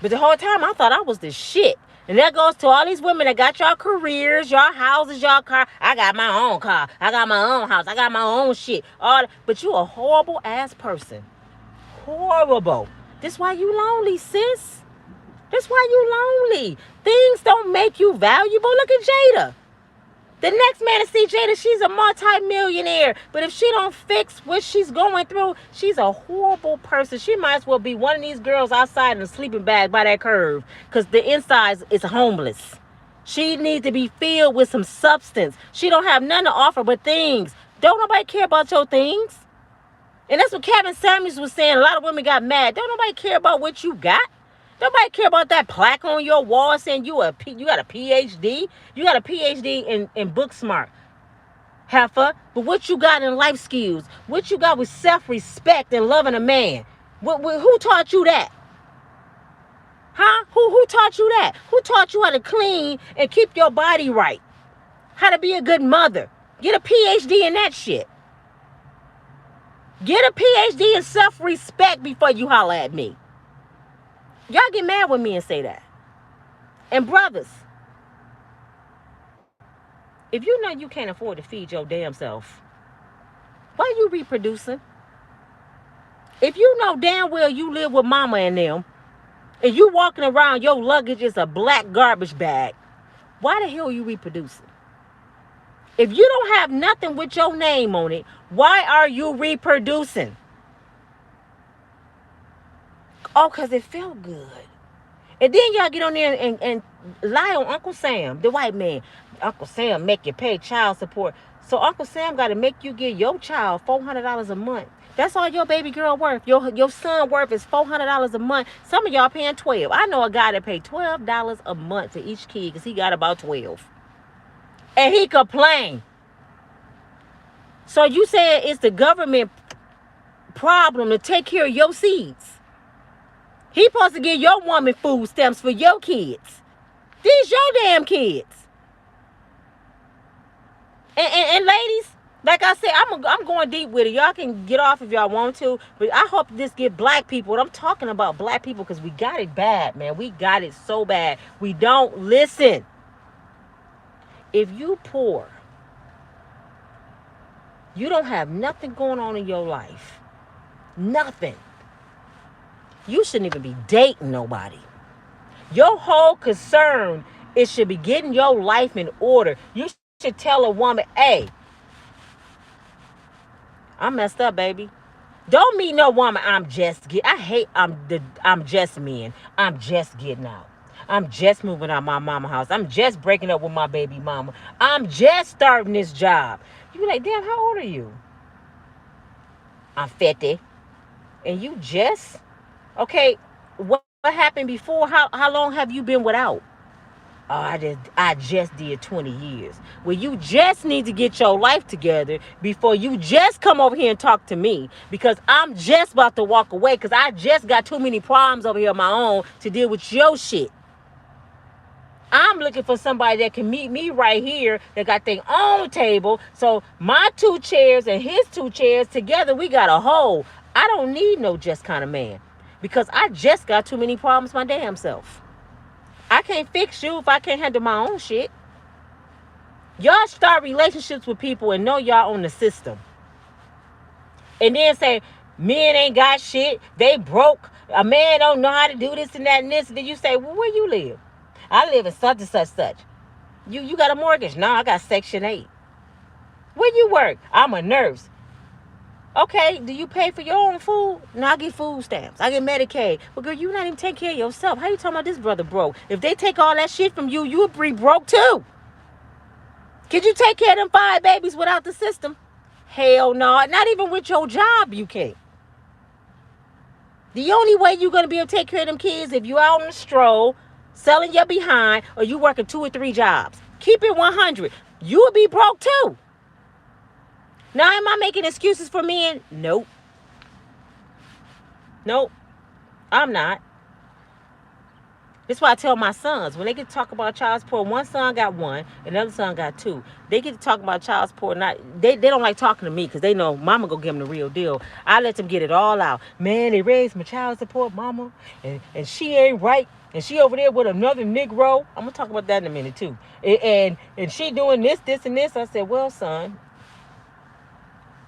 But the whole time I thought I was the shit. And that goes to all these women that got y'all careers, y'all houses, y'all car. I got my own car. I got my own house. I got my own shit. But you a horrible ass person. Horrible. That's why you lonely, sis. That's why you lonely. Things don't make you valuable. Look at Jada. The next man to see Jada, she's a multi-millionaire. But if she don't fix what she's going through, she's a horrible person. She might as well be one of these girls outside in a sleeping bag by that curve. Because the inside is homeless. She needs to be filled with some substance. She don't have nothing to offer but things. Don't nobody care about your things. And that's what Kevin Samuels was saying. A lot of women got mad. Don't nobody care about what you got. Nobody care about that plaque on your wall saying you got a PhD. You got a PhD in book smart, heifer. But what you got in life skills? What you got with self-respect and loving a man? Who taught you that? Huh? Who taught you that? Who taught you how to clean and keep your body right? How to be a good mother? Get a PhD in that shit. Get a PhD in self-respect before you holler at me. Y'all get mad with me and say that. And brothers, if you know you can't afford to feed your damn self, why are you reproducing? If you know damn well you live with mama and them, and you walking around, your luggage is a black garbage bag, why the hell are you reproducing? If you don't have nothing with your name on it, why are you reproducing? Oh, because it felt good. And then y'all get on there and lie on Uncle Sam, the white man. Uncle Sam make you pay child support. So Uncle Sam got to make you give your child $400 a month. That's all your baby girl worth. Your son worth is $400 a month. Some of y'all paying $12. I know a guy that paid $12 a month for each kid because he got about 12. And he complained. So you saying it's the government problem to take care of your seeds. He supposed to give your woman food stamps for your kids. These your damn kids. And ladies, like I said, I'm going deep with it. Y'all can get off if y'all want to. But I hope this get black people. I'm talking about black people because we got it bad, man. We got it so bad. We don't listen. If you poor, you don't have nothing going on in your life. Nothing. You shouldn't even be dating nobody. Your whole concern is should be getting your life in order. You should tell a woman, hey, I'm messed up, baby. Don't meet no woman I'm just men. I'm just getting out. I'm just moving out my mama house. I'm just breaking up with my baby mama. I'm just starting this job. You be like, damn, how old are you? I'm 50. And you just... Okay, what happened before? How long have you been without? Oh, I just did 20 years. Well, you just need to get your life together before you just come over here and talk to me. Because I'm just about to walk away because I just got too many problems over here on my own to deal with your shit. I'm looking for somebody that can meet me right here that got their own table. So my 2 chairs and his 2 chairs together, we got a whole. I don't need no just kind of man. Because I just got too many problems my damn self. I can't fix you if I can't handle my own shit. Y'all start relationships with people and know y'all on the system. And then say, men ain't got shit. They broke. A man don't know how to do this and that and this. And then you say, well, where you live? I live in such and such. You got a mortgage? No, I got Section 8. Where you work? I'm a nurse. Okay, do you pay for your own food? No, I get food stamps. I get Medicaid. Well, girl, you not even taking care of yourself. How you talking about this brother broke? If they take all that shit from you, you would be broke too. Could you take care of them 5 babies without the system? Hell no. Not even with your job, you can't. The only way you're going to be able to take care of them kids if you out on the stroll, selling your behind, or you working 2 or 3 jobs. Keep it 100. You will be broke too. Now, am I making excuses for men? Nope. Nope, I'm not. That's why I tell my sons when they get to talk about child support. One son got one, and another son got two. They get to talk about child support. Not they don't like talking to me because they know mama gonna give them the real deal. I let them get it all out. Man, they raised my child support, mama, and she ain't right, and she over there with another Negro. I'm gonna talk about that in a minute too. And she doing this, and this. I said, well, son,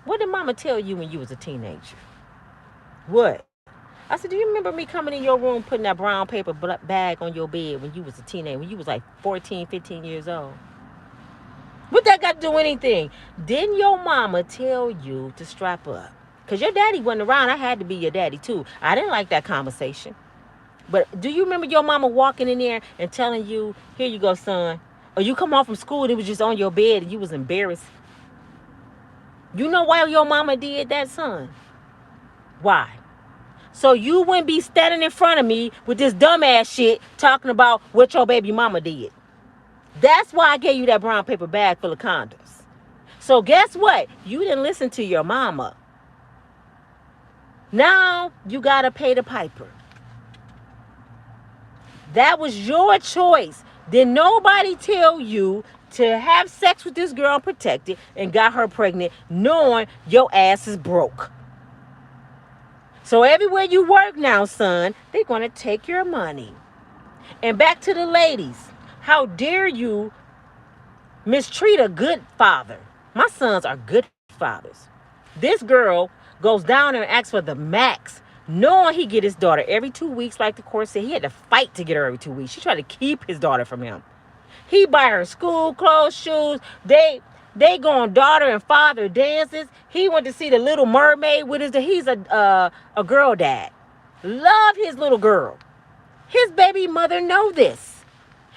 what did mama tell you when you was a teenager? What? I said, do you remember me coming in your room putting that brown paper bag on your bed when you was a teenager, when you was like 14, 15 years old? What that got to do anything? Didn't your mama tell you to strap up? Because your daddy wasn't around. I had to be your daddy too. I didn't like that conversation. But do you remember your mama walking in there and telling you, here you go, son? Or you come home from school and it was just on your bed and you was embarrassed? You know why your mama did that, son? Why? So you wouldn't be standing in front of me with this dumbass shit talking about what your baby mama did. That's why I gave you that brown paper bag full of condoms. So guess what? You didn't listen to your mama. Now you got to pay the piper. That was your choice. Did nobody tell you to have sex with this girl unprotected and got her pregnant knowing your ass is broke? So everywhere you work now, son, they're going to take your money. And back to the ladies. How dare you mistreat a good father? My sons are good fathers. This girl goes down and asks for the max, knowing he get his daughter every 2 weeks, like the court said. He had to fight to get her every 2 weeks. She tried to keep his daughter from him. He buy her school clothes, shoes. They go on daughter and father dances. He went to see the Little Mermaid with his. He's a girl dad. Love his little girl. His baby mother know this.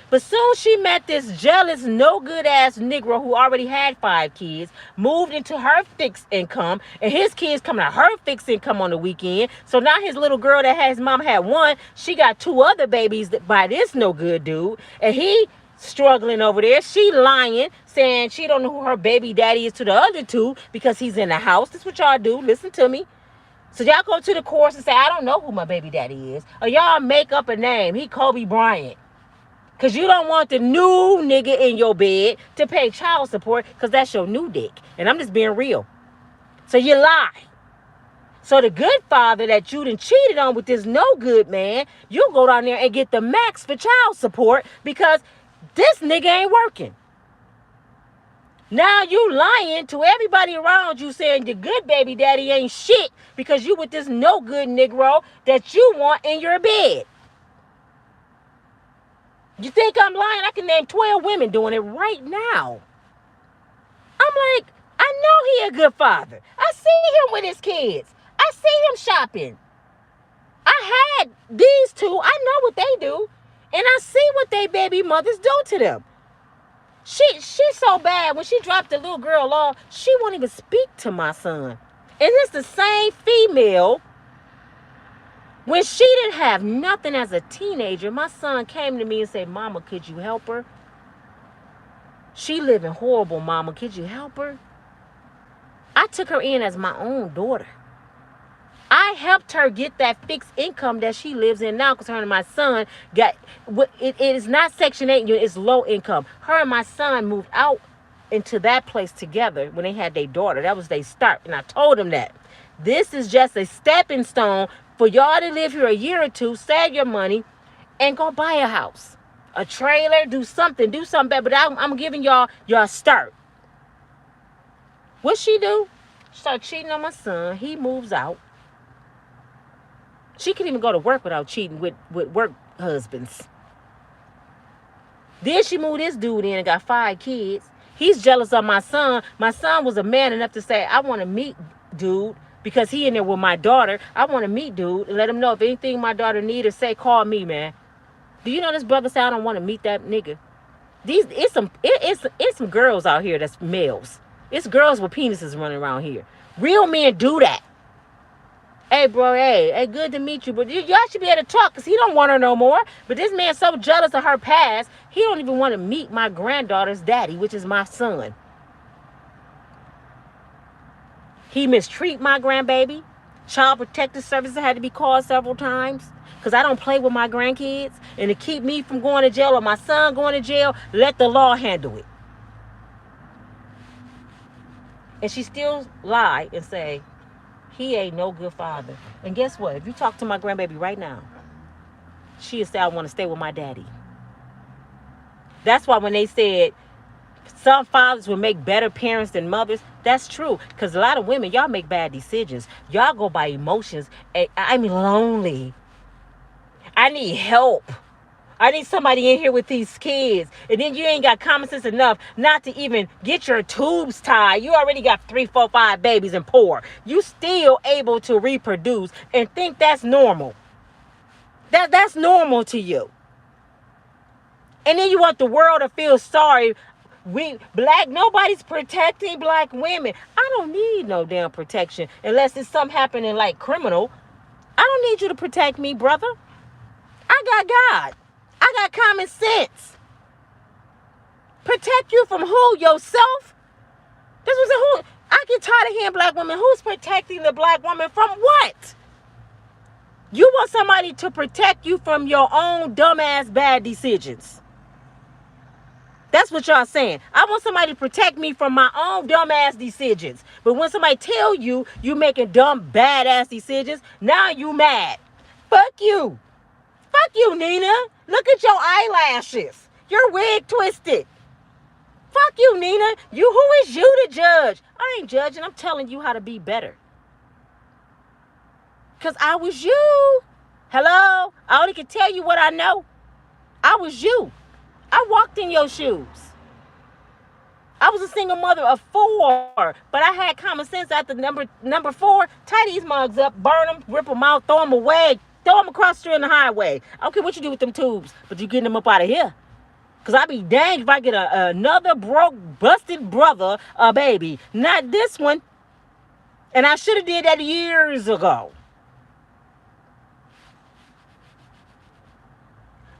But soon she met this jealous, no good ass Negro who already had 5 kids, moved into her fixed income, and his kids coming to her fixed income on the weekend. So now his little girl that has mom had 1, she got 2 other babies by this no good dude, and he struggling over there. She lying, saying she don't know who her baby daddy is to the other 2 because he's in the house. That's what y'all do. Listen to me. So y'all go to the courts and say, I don't know who my baby daddy is. Or y'all make up a name. He Kobe Bryant. Because you don't want the new nigga in your bed to pay child support because that's your new dick. And I'm just being real. So you lie. So the good father that you done cheated on with this no good man, you go down there and get the max for child support because this nigga ain't working. Now you lying to everybody around you saying the good baby daddy ain't shit because you with this no good Negro that you want in your bed. You think I'm lying? I can name 12 women doing it right now. I'm like, I know he a good father. I see him with his kids. I see him shopping. I had these 2. I know what they do. And I see what they baby mothers do to them. She's so bad. When she dropped the little girl off, she won't even speak to my son. And it's the same female. When she didn't have nothing as a teenager, my son came to me and said, Mama, could you help her? She living horrible, Mama. Could you help her? I took her in as my own daughter. I helped her get that fixed income that she lives in now because her and my son got, it is not Section 8, it's low income. Her and my son moved out into that place together when they had their daughter. That was their start. And I told them that. This is just a stepping stone for y'all to live here a year or 2, save your money, and go buy a house, a trailer, do something better. But I'm giving y'all a start. What she do? She started cheating on my son. He moves out. She couldn't even go to work without cheating with work husbands. Then she moved this dude in and got 5 kids. He's jealous of my son. My son was a man enough to say, I want to meet dude. Because he in there with my daughter. I want to meet dude and let him know if anything my daughter need or say, call me, man. Do you know this brother said I don't want to meet that nigga? It's some girls out here that's males. It's girls with penises running around here. Real men do that. Hey, bro, hey, good to meet you. But y'all should be able to talk because he don't want her no more. But this man's so jealous of her past, he don't even want to meet my granddaughter's daddy, which is my son. He mistreat my grandbaby. Child protective services had to be called several times because I don't play with my grandkids. And to keep me from going to jail or my son going to jail, let the law handle it. And she still lie and say, he ain't no good father. And guess what? If you talk to my grandbaby right now, she'll say, I want to stay with my daddy. That's why when they said some fathers will make better parents than mothers, that's true. Because a lot of women, y'all make bad decisions. Y'all go by emotions. I'm lonely. I need help. I need somebody in here with these kids. And then you ain't got common sense enough not to even get your tubes tied. You already got 3, 4, 5 babies and poor. You still able to reproduce and think that's normal. That's normal to you. And then you want the world to feel sorry. Nobody's protecting black women. I don't need no damn protection unless it's something happening like criminal. I don't need you to protect me, brother. I got God. I got common sense. Protect you from who? Yourself? This was who? I get tired of hearing black women. Who's protecting the black woman from what? You want somebody to protect you from your own dumbass bad decisions. That's what y'all saying. I want somebody to protect me from my own dumbass decisions. But when somebody tell you you making dumb badass decisions, now you mad. Fuck you. Fuck you, Nina. Look at your eyelashes. Your wig twisted. Fuck you, Nina. Who is you to judge? I ain't judging. I'm telling you how to be better. Because I was you. Hello? I only can tell you what I know. I was you. I walked in your shoes. I was a single mother of 4, but I had common sense after number 4. Tie these mugs up, burn them, rip them out, throw them away, throw them across the street on the highway. I don't care what you do with them tubes, but you getting them up out of here. Because I be danged if I get another broke, busted brother, a baby. Not this one. And I should have did that years ago.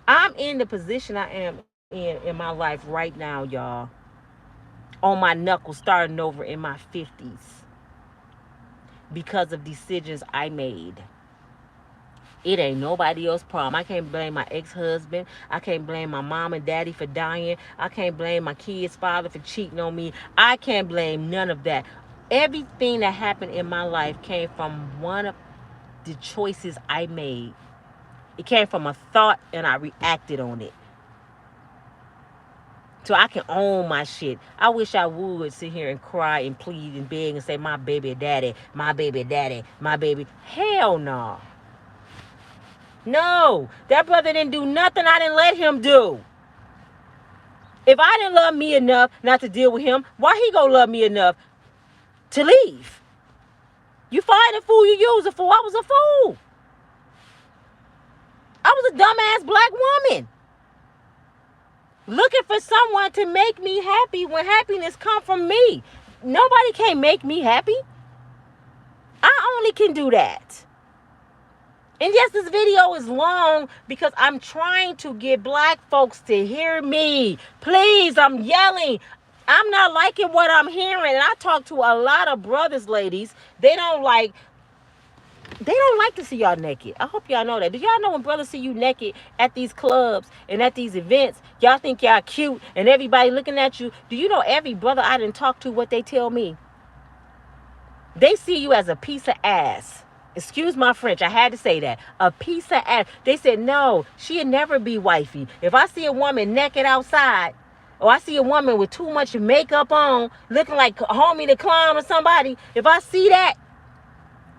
I'm in the position I am in my life right now, y'all. On my knuckles, starting over in my 50s. Because of decisions I made. It ain't nobody else's problem. I can't blame my ex-husband. I can't blame my mom and daddy for dying. I can't blame my kid's father for cheating on me. I can't blame none of that. Everything that happened in my life came from one of the choices I made. It came from a thought and I reacted on it. So I can own my shit. I wish I would sit here and cry and plead and beg and say, my baby daddy, my baby daddy, my baby. Hell no. No. That brother didn't do nothing I didn't let him do. If I didn't love me enough not to deal with him, why he gonna love me enough to leave? You find a fool, you use a fool. I was a fool. I was a dumbass black woman. Looking for someone to make me happy when happiness come from me. Nobody can make me happy. I only can do that. And yes, this video is long because I'm trying to get black folks to hear me. Please, I'm yelling. I'm not liking what I'm hearing. And I talk to a lot of brothers, ladies. They don't like to see y'all naked. I hope y'all know that. Do y'all know when brothers see you naked at these clubs and at these events, y'all think y'all cute and everybody looking at you? Do you know every brother I done talk to, what they tell me? They see you as a piece of ass. Excuse my French. I had to say that. A piece of ass. They said, no, she'll never be wifey. If I see a woman naked outside, or I see a woman with too much makeup on, looking like Homie the Clown or somebody, if I see that,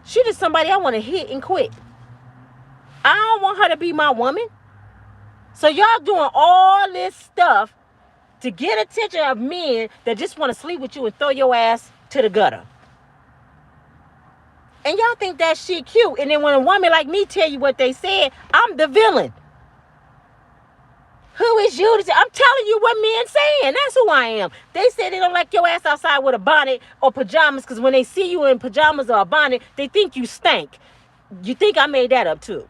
she just somebody I want to hit and quit. I don't want her to be my woman. So y'all doing all this stuff to get attention of men that just want to sleep with you and throw your ass to the gutter. And y'all think that shit cute. And then when a woman like me tell you what they said, I'm the villain. Who is you to say? I'm telling you what men saying. That's who I am. They say they don't like your ass outside with a bonnet or pajamas because when they see you in pajamas or a bonnet, they think you stink. You think I made that up too?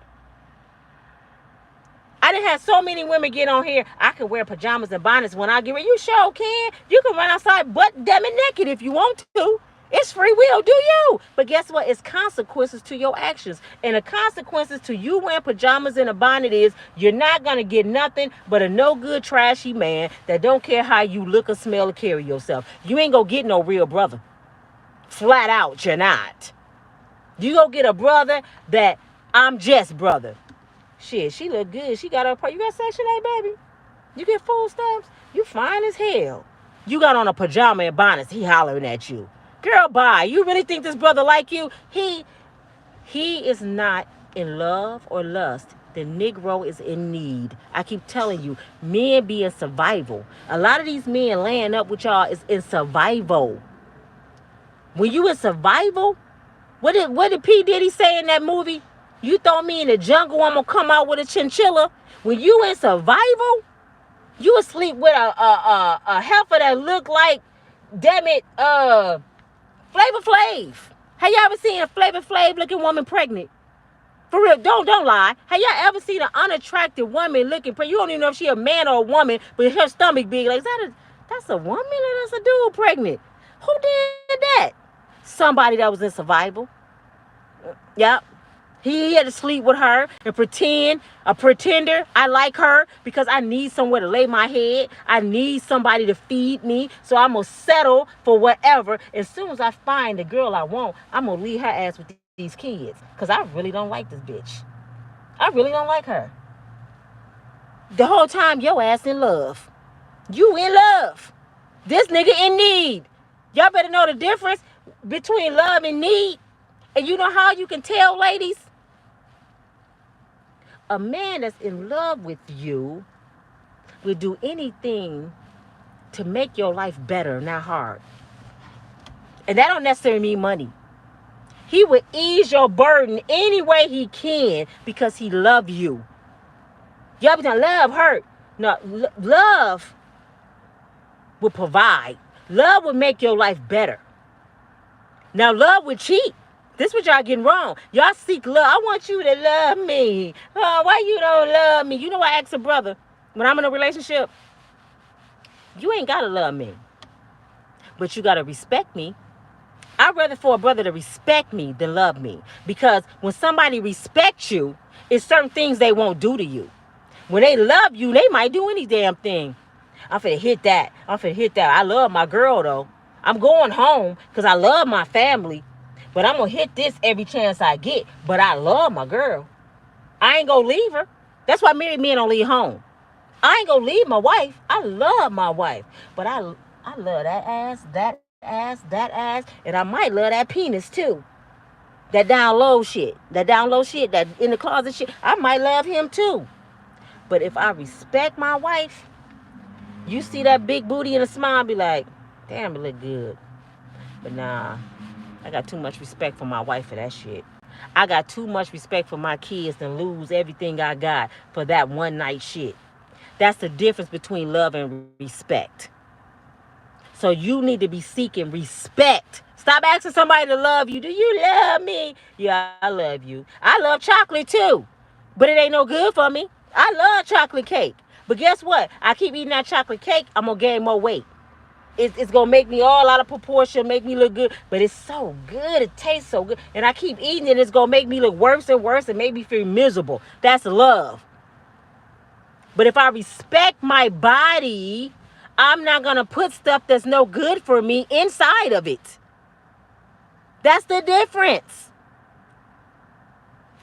I done had so many women get on here. I can wear pajamas and bonnets when I get ready. You sure can. You can run outside butt damn it naked if you want to. It's free will. Do you? But guess what? It's consequences to your actions. And the consequences to you wearing pajamas and a bonnet is you're not going to get nothing but a no good, trashy man that don't care how you look or smell or carry yourself. You ain't going to get no real brother. Flat out, you're not. You go get a brother that I'm just brother. Shit, she look good. She got her part. You got Section 8, baby? You get food stamps? You fine as hell. You got on a pajama and bonnets. He hollering at you. Girl, bye. You really think this brother like you? He is not in love or lust. The Negro is in need. I keep telling you, men be in survival. A lot of these men laying up with y'all is in survival. When you in survival, what did P. Diddy say in that movie? You throw me in the jungle, I'm gonna come out with a chinchilla. When you in survival, you asleep with a heifer that look like, damn it, Flavor Flav. Have y'all ever seen a Flavor Flav looking woman pregnant? For real, don't lie. Have y'all ever seen an unattractive woman looking pregnant? You don't even know if she a man or a woman, but her stomach big. Like, that's a woman or that's a dude pregnant? Who did that? Somebody that was in survival. Yep. He had to sleep with her and pretend, a pretender. I like her because I need somewhere to lay my head. I need somebody to feed me. So I'm going to settle for whatever. As soon as I find the girl I want, I'm going to leave her ass with these kids. Because I really don't like this bitch. I really don't like her. The whole time, your ass in love. You in love. This nigga in need. Y'all better know the difference between love and need. And you know how you can tell, ladies? A man that's in love with you will do anything to make your life better, not hard. And that don't necessarily mean money. He will ease your burden any way he can because he loves you. Y'all be saying love hurt. No, love will provide. Love will make your life better. Now, love will cheat. This is what y'all getting wrong. Y'all seek love. I want you to love me. Oh, why you don't love me? You know I ask a brother when I'm in a relationship, you ain't got to love me, but you got to respect me. I'd rather for a brother to respect me than love me. Because when somebody respects you, it's certain things they won't do to you. When they love you, they might do any damn thing. I'm finna hit that. I love my girl, though. I'm going home because I love my family. But I'm going to hit this every chance I get. But I love my girl. I ain't going to leave her. That's why married men don't leave home. I ain't going to leave my wife. I love my wife. But I love that ass, that ass. And I might love that penis too. That down low shit. That in the closet shit. I might love him too. But if I respect my wife, you see that big booty and a smile, be like, damn, it look good. But nah. I got too much respect for my wife for that shit. I got too much respect for my kids and lose everything I got for that one night shit. That's the difference between love and respect. So you need to be seeking respect. Stop asking somebody to love you. Do you love me? Yeah, I love you. I love chocolate too. But it ain't no good for me. I love chocolate cake. But guess what? I keep eating that chocolate cake, I'm going to gain more weight. It's going to make me all out of proportion, make me look good. But it's so good. It tastes so good. And I keep eating it. It's going to make me look worse and worse and make me feel miserable. That's love. But if I respect my body, I'm not going to put stuff that's no good for me inside of it. That's the difference.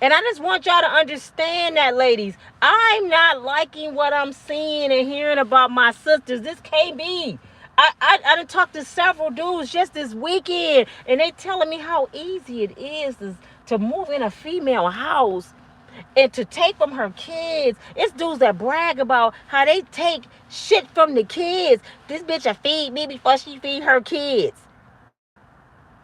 And I just want y'all to understand that, ladies. I'm not liking what I'm seeing and hearing about my sisters. This can't be. I done talked to several dudes just this weekend, and they telling me how easy it is to move in a female house and to take from her kids. It's dudes that brag about how they take shit from the kids. This bitch will feed me before she feed her kids.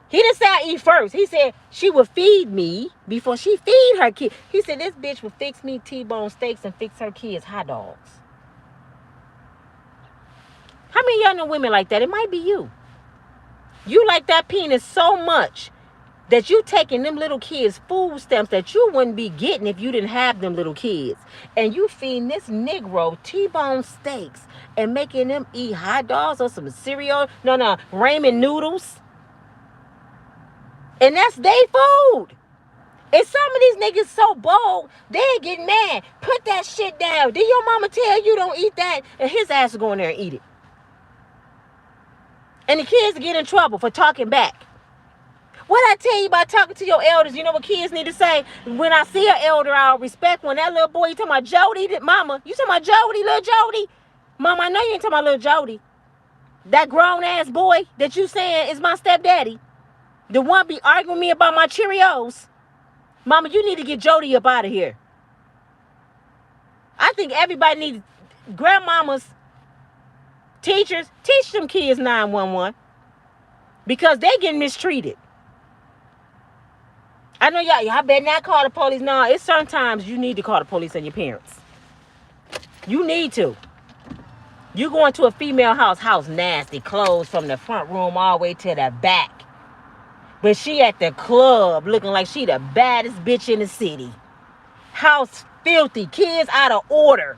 He didn't say I eat first. He said she would feed me before she feed her kids. He said this bitch would fix me T-bone steaks and fix her kids hot dogs. How many of y'all know women like that? It might be you. You like that penis so much that you taking them little kids food stamps that you wouldn't be getting if you didn't have them little kids. And you feeding this Negro T-bone steaks and making them eat hot dogs or some cereal. No, ramen noodles. And that's their food. And some of these niggas so bold, they get mad. Put that shit down. Did your mama tell you don't eat that? And his ass will go in there and eat it. And the kids get in trouble for talking back. What I tell you about talking to your elders, you know what kids need to say? When I see an elder, I'll respect. When that little boy, you talking about Jody, mama, you talking about Jody, little Jody? Mama, I know you ain't talking about little Jody. That grown-ass boy that you saying is my stepdaddy. The one be arguing with me about my Cheerios. Mama, you need to get Jody up out of here. I think everybody needs, grandmamas, teachers, teach them kids 911. Because they getting mistreated. I know y'all better not call the police. No, it's sometimes you need to call the police on your parents. You need to. You going to a female house nasty, clothes from the front room all the way to the back. But she at the club looking like she the baddest bitch in the city. House filthy, kids out of order.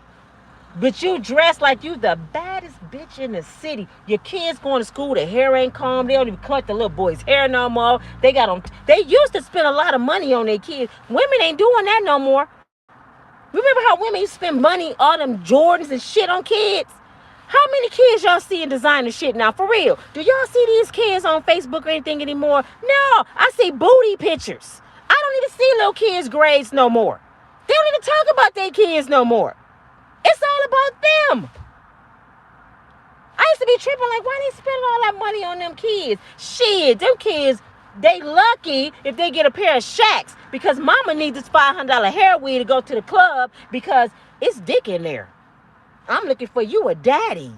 But you dress like you the baddest bitch in the city. Your kids going to school, their hair ain't combed. They don't even cut the little boy's hair no more. They used to spend a lot of money on their kids. Women ain't doing that no more. Remember how women used to spend money, all them Jordans and shit on kids? How many kids y'all see in designer shit now? For real. Do y'all see these kids on Facebook or anything anymore? No. I see booty pictures. I don't even see little kids' grades no more. They don't even talk about their kids no more. It's all about them. I used to be tripping like, why they spending all that money on them kids? Shit, them kids, they lucky if they get a pair of Shacks because mama needs this $500 hair weave to go to the club because it's dick in there. I'm looking for you a daddy.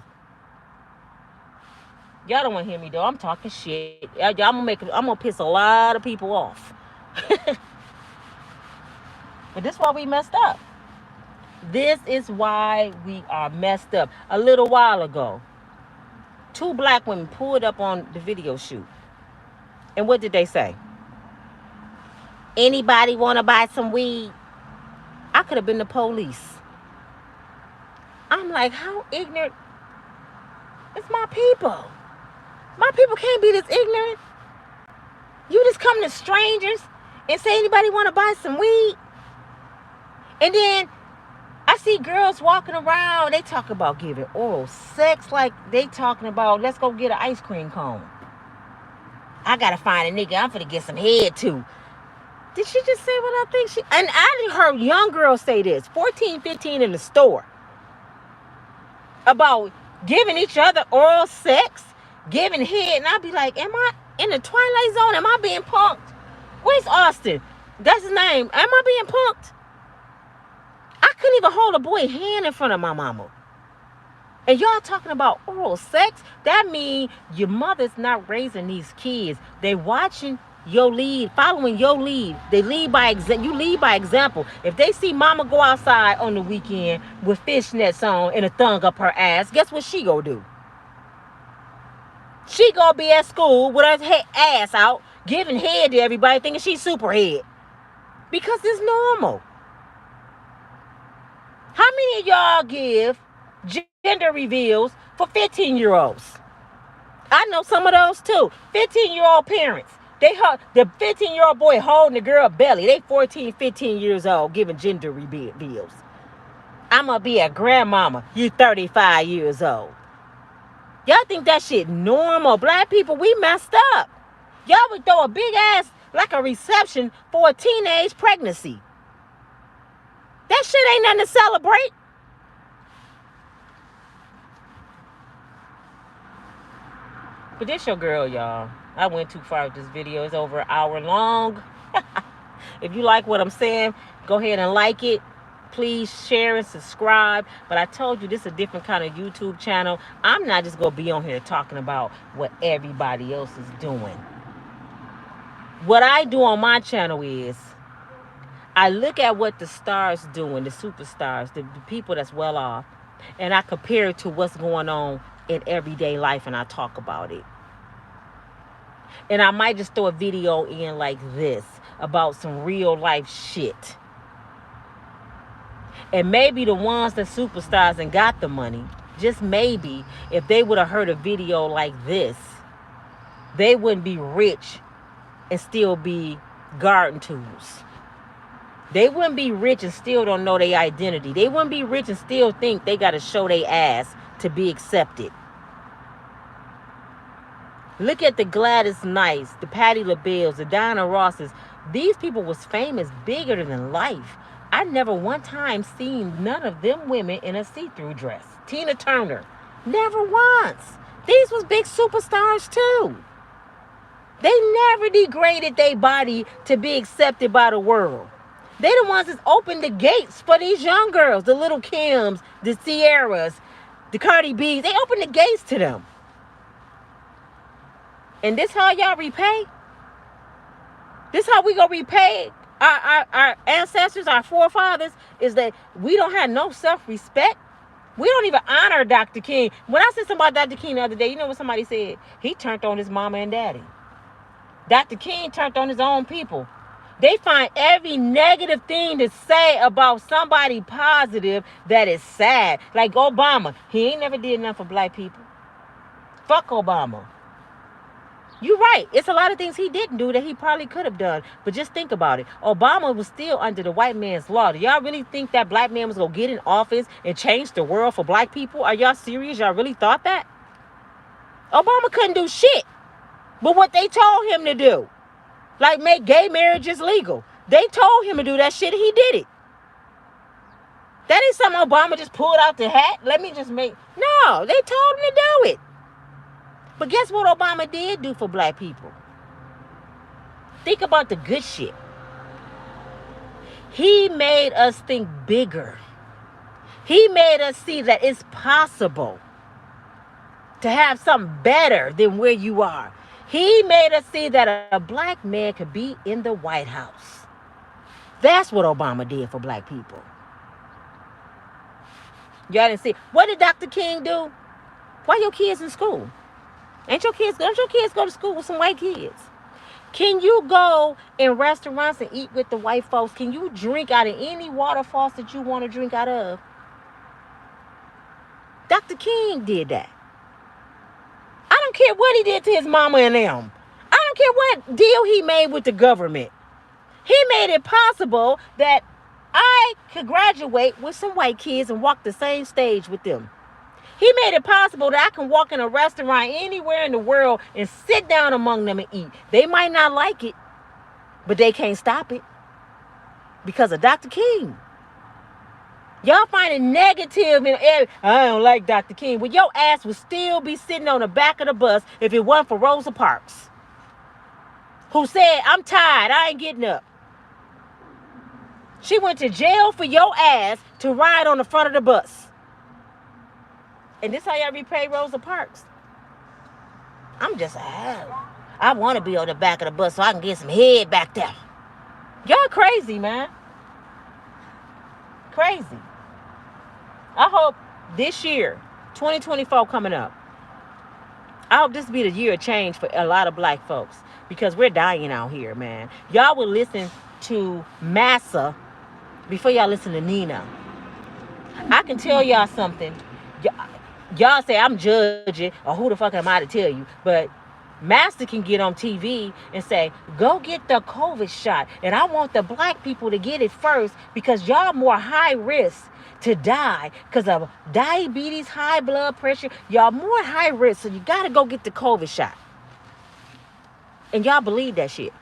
Y'all don't want to hear me though. I'm talking shit. I'm gonna piss a lot of people off. But this is why we messed up. This is why we are messed up. A little while ago, 2 black women pulled up on the video shoot. And what did they say? Anybody want to buy some weed? I could have been the police. I'm like, how ignorant? It's my people. My people can't be this ignorant. You just come to strangers and say anybody want to buy some weed? And then I see girls walking around. They talk about giving oral sex like they talking about, let's go get an ice cream cone. I got to find a nigga I'm finna get some head to. Did she just say what I think she... And I heard young girls say this, 14, 15 in the store. About giving each other oral sex, giving head. And I'd be like, am I in the Twilight Zone? Am I being punked? Where's Austin? That's his name. Am I being punked? I couldn't even hold a boy's hand in front of my mama. And y'all talking about oral sex? That means your mother's not raising these kids. They watching your lead, following your lead. They lead by example. You lead by example. If they see mama go outside on the weekend with fishnets on and a thong up her ass, guess what she gonna do? She gonna be at school with her ass out, giving head to everybody, thinking she's super head. Because it's normal. How many of y'all give gender reveals for 15-year-olds? I know some of those too. 15-year-old parents. The 15-year-old boy holding the girl belly. They 14, 15 years old giving gender reveals. I'm going to be a grandmama. You 35 years old. Y'all think that shit normal? Black people, we messed up. Y'all would throw a big ass like a reception for a teenage pregnancy. That shit ain't nothing to celebrate. But this your girl, y'all. I went too far with this video. It's over an hour long. If you like what I'm saying, go ahead and like it. Please share and subscribe. But I told you this is a different kind of YouTube channel. I'm not just going to be on here talking about what everybody else is doing. What I do on my channel is I look at what the stars doing, the superstars, the people that's well off, and I compare it to what's going on in everyday life, and I talk about it. And I might just throw a video in like this about some real life shit. And maybe the ones that superstars and got the money, just maybe, if they would have heard a video like this, they wouldn't be rich and still be garden tools. They wouldn't be rich and still don't know their identity. They wouldn't be rich and still think they got to show their ass to be accepted. Look at the Gladys Knights, the Patti LaBelle's, the Diana Rosses. These people was famous, bigger than life. I never one time seen none of them women in a see-through dress. Tina Turner, never once. These was big superstars too. They never degraded their body to be accepted by the world. They the ones that opened the gates for these young girls, the Little Kims, the Sierras, the Cardi B's. They opened the gates to them. And this how y'all repay? This how we gonna repay our ancestors, our forefathers, is that we don't have no self-respect. We don't even honor Dr. King. When I said something about Dr. King the other day, you know what somebody said? He turned on his mama and daddy. Dr. King turned on his own people. They find every negative thing to say about somebody positive that is sad. Like Obama. He ain't never did nothing for black people. Fuck Obama. You're right. It's a lot of things he didn't do that he probably could have done. But just think about it. Obama was still under the white man's law. Do y'all really think that black man was going to get in office and change the world for black people? Are y'all serious? Y'all really thought that? Obama couldn't do shit but what they told him to do. Like make gay marriages legal. They told him to do that shit and he did it. That ain't something Obama just pulled out the hat. Let me just make... No, they told him to do it. But guess what Obama did do for black people? Think about the good shit. He made us think bigger. He made us see that it's possible to have something better than where you are. He made us see that a black man could be in the White House. That's what Obama did for black people. Y'all didn't see. What did Dr. King do? Why your kids in school? Don't your kids go to school with some white kids? Can you go in restaurants and eat with the white folks? Can you drink out of any waterfalls that you want to drink out of? Dr. King did that. I don't care what he did to his mama and them. I don't care what deal he made with the government. He made it possible that I could graduate with some white kids and walk the same stage with them. He made it possible that I can walk in a restaurant anywhere in the world and sit down among them and eat. They might not like it, but they can't stop it because of Dr. King. Y'all find it negative and I don't like Dr. King. Well, your ass would still be sitting on the back of the bus if it wasn't for Rosa Parks, who said, I'm tired, I ain't getting up. She went to jail for your ass to ride on the front of the bus. And this how y'all repay Rosa Parks. I'm just I want to be on the back of the bus so I can get some head back there. Y'all crazy, man. Crazy. I hope this year, 2024 coming up, I hope this be the year of change for a lot of black folks because we're dying out here, man. Y'all will listen to Massa before y'all listen to Nina. I can tell y'all something. Y'all say I'm judging or who the fuck am I to tell you, but Master can get on TV and say, go get the COVID shot. And I want the black people to get it first because y'all more high risk to die because of diabetes, high blood pressure. Y'all more high risk, so you got to go get the COVID shot. And y'all believe that shit.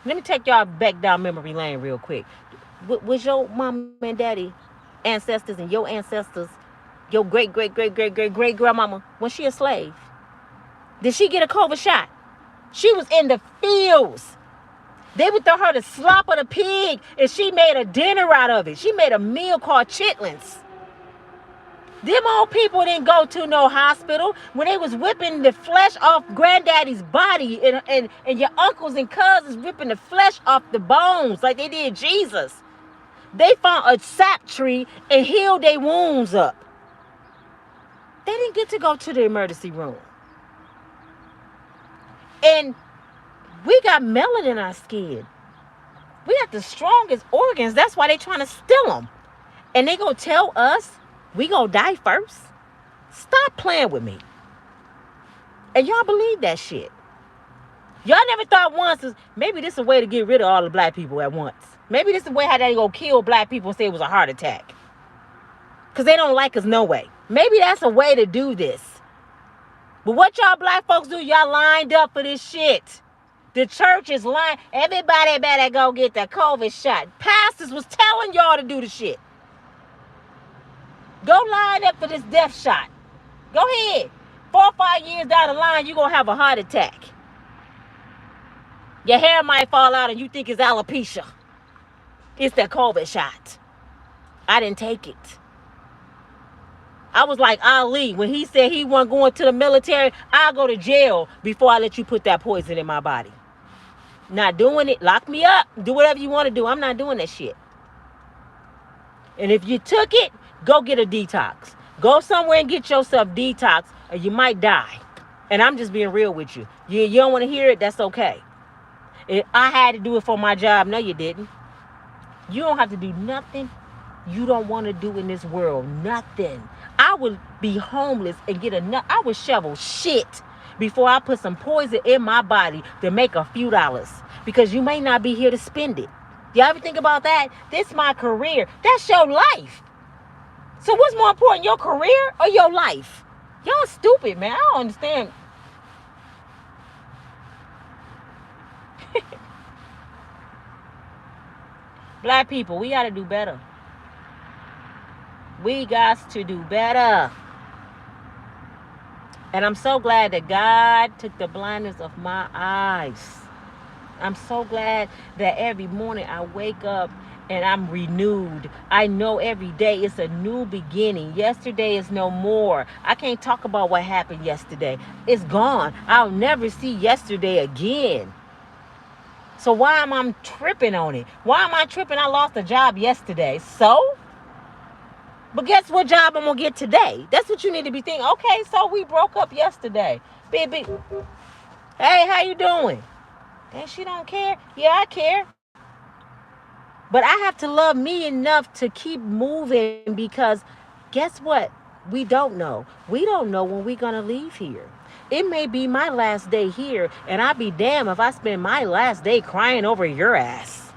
Let me take y'all back down memory lane real quick. Was your mom and daddy ancestors and your ancestors, your great-great-great-great-great-great-grandmama, was she a slave? Did she get a COVID shot? She was in the fields. They would throw her the slop of the pig, and she made a dinner out of it. She made a meal called chitlins. Them old people didn't go to no hospital. When they was whipping the flesh off granddaddy's body, and your uncles and cousins ripping the flesh off the bones like they did Jesus. They found a sap tree and healed their wounds up. They didn't get to go to the emergency room. And we got melanin in our skin. We got the strongest organs. That's why they trying to steal them. And they gonna tell us we gonna die first? Stop playing with me. And y'all believe that shit. Y'all never thought once, maybe this is a way to get rid of all the black people at once. Maybe this is a way how they go kill black people and say it was a heart attack. Because they don't like us no way. Maybe that's a way to do this. But what y'all black folks do, y'all lined up for this shit. The church is lying. Everybody better go get the COVID shot. Pastors was telling y'all to do the shit. Go line up for this death shot. Go ahead. 4 or 5 years down the line, you're going to have a heart attack. Your hair might fall out and you think it's alopecia. It's the COVID shot. I didn't take it. I was like Ali when he said he wasn't going to the military. I'll go to jail before I let you put that poison in my body. Not doing it. Lock me up. Do whatever you want to do. I'm not doing that shit. And if you took it, go get a detox. Go somewhere and get yourself detox or you might die. And I'm just being real with you. You don't want to hear it, that's okay. I had to do it for my job. No, you didn't. You don't have to do nothing you don't want to do in this world. Nothing. I would be homeless and I would shovel shit before I put some poison in my body to make a few dollars. Because you may not be here to spend it. You ever think about that? This is my career. That's your life. So what's more important, your career or your life? Y'all stupid, man. I don't understand. Black people, we got to do better. We got to do better. And I'm so glad that God took the blindness of my eyes. I'm so glad that every morning I wake up and I'm renewed. I know every day it's a new beginning. Yesterday is no more. I can't talk about what happened yesterday. It's gone. I'll never see yesterday again. So why am I tripping on it? Why am I tripping? I lost a job yesterday. So? But guess what job I'm going to get today? That's what you need to be thinking. Okay, so we broke up yesterday. Baby. Hey, how you doing? And she don't care. Yeah, I care. But I have to love me enough to keep moving because guess what? We don't know. We don't know when we're going to leave here. It may be my last day here, and I'll be damned if I spend my last day crying over your ass.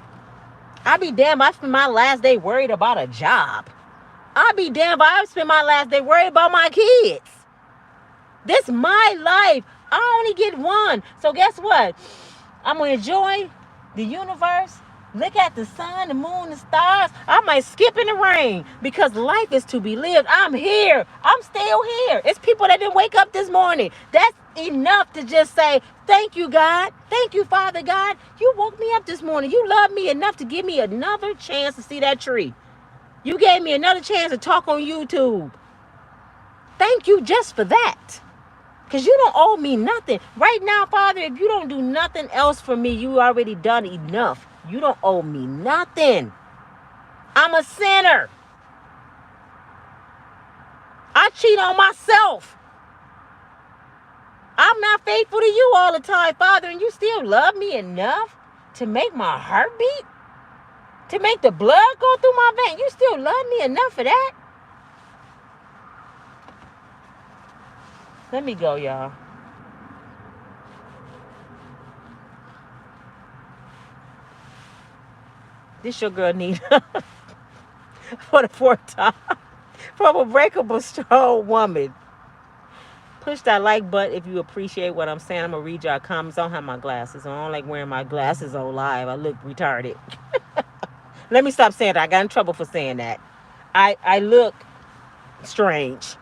I'll be damned if I spend my last day worried about a job. I'll be damned if I spend my last day worried about my kids. This is my life. I only get one. So guess what? I'm going to enjoy the universe. Look at the sun, the moon, the stars. I might skip in the rain because life is to be lived. I'm here. I'm still here. It's people that didn't wake up this morning. That's enough to just say, thank you, God. Thank you, Father God. You woke me up this morning. You loved me enough to give me another chance to see that tree. You gave me another chance to talk on YouTube. Thank you just for that. Because you don't owe me nothing. Right now, Father, if you don't do nothing else for me, you already done enough. You don't owe me nothing. I'm a sinner. I cheat on myself. I'm not faithful to you all the time, Father, and you still love me enough to make my heart beat? To make the blood go through my vein? You still love me enough for that? Let me go, y'all. This your girl Nina for the 4th time. From Unbreakable Strong Woman. Push that like button if you appreciate what I'm saying. I'm going to read y'all comments. I don't have my glasses. I don't like wearing my glasses on live. I look retarded. Let me stop saying that. I got in trouble for saying that. I look strange.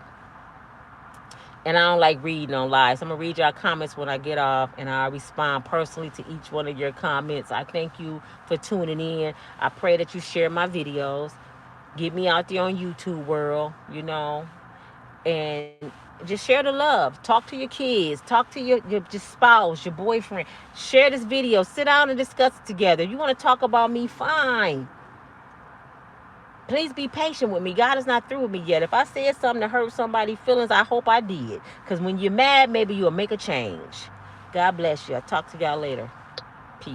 And I don't like reading on live. So I'm going to read y'all comments when I get off. And I'll respond personally to each one of your comments. I thank you for tuning in. I pray that you share my videos. Get me out there on YouTube world, you know. And just share the love. Talk to your kids. Talk to your spouse, your boyfriend. Share this video. Sit down and discuss it together. If you want to talk about me, fine. Please be patient with me. God is not through with me yet. If I said something that hurt somebody's feelings, I hope I did. Because when you're mad, maybe you'll make a change. God bless you. I'll talk to y'all later. Peace.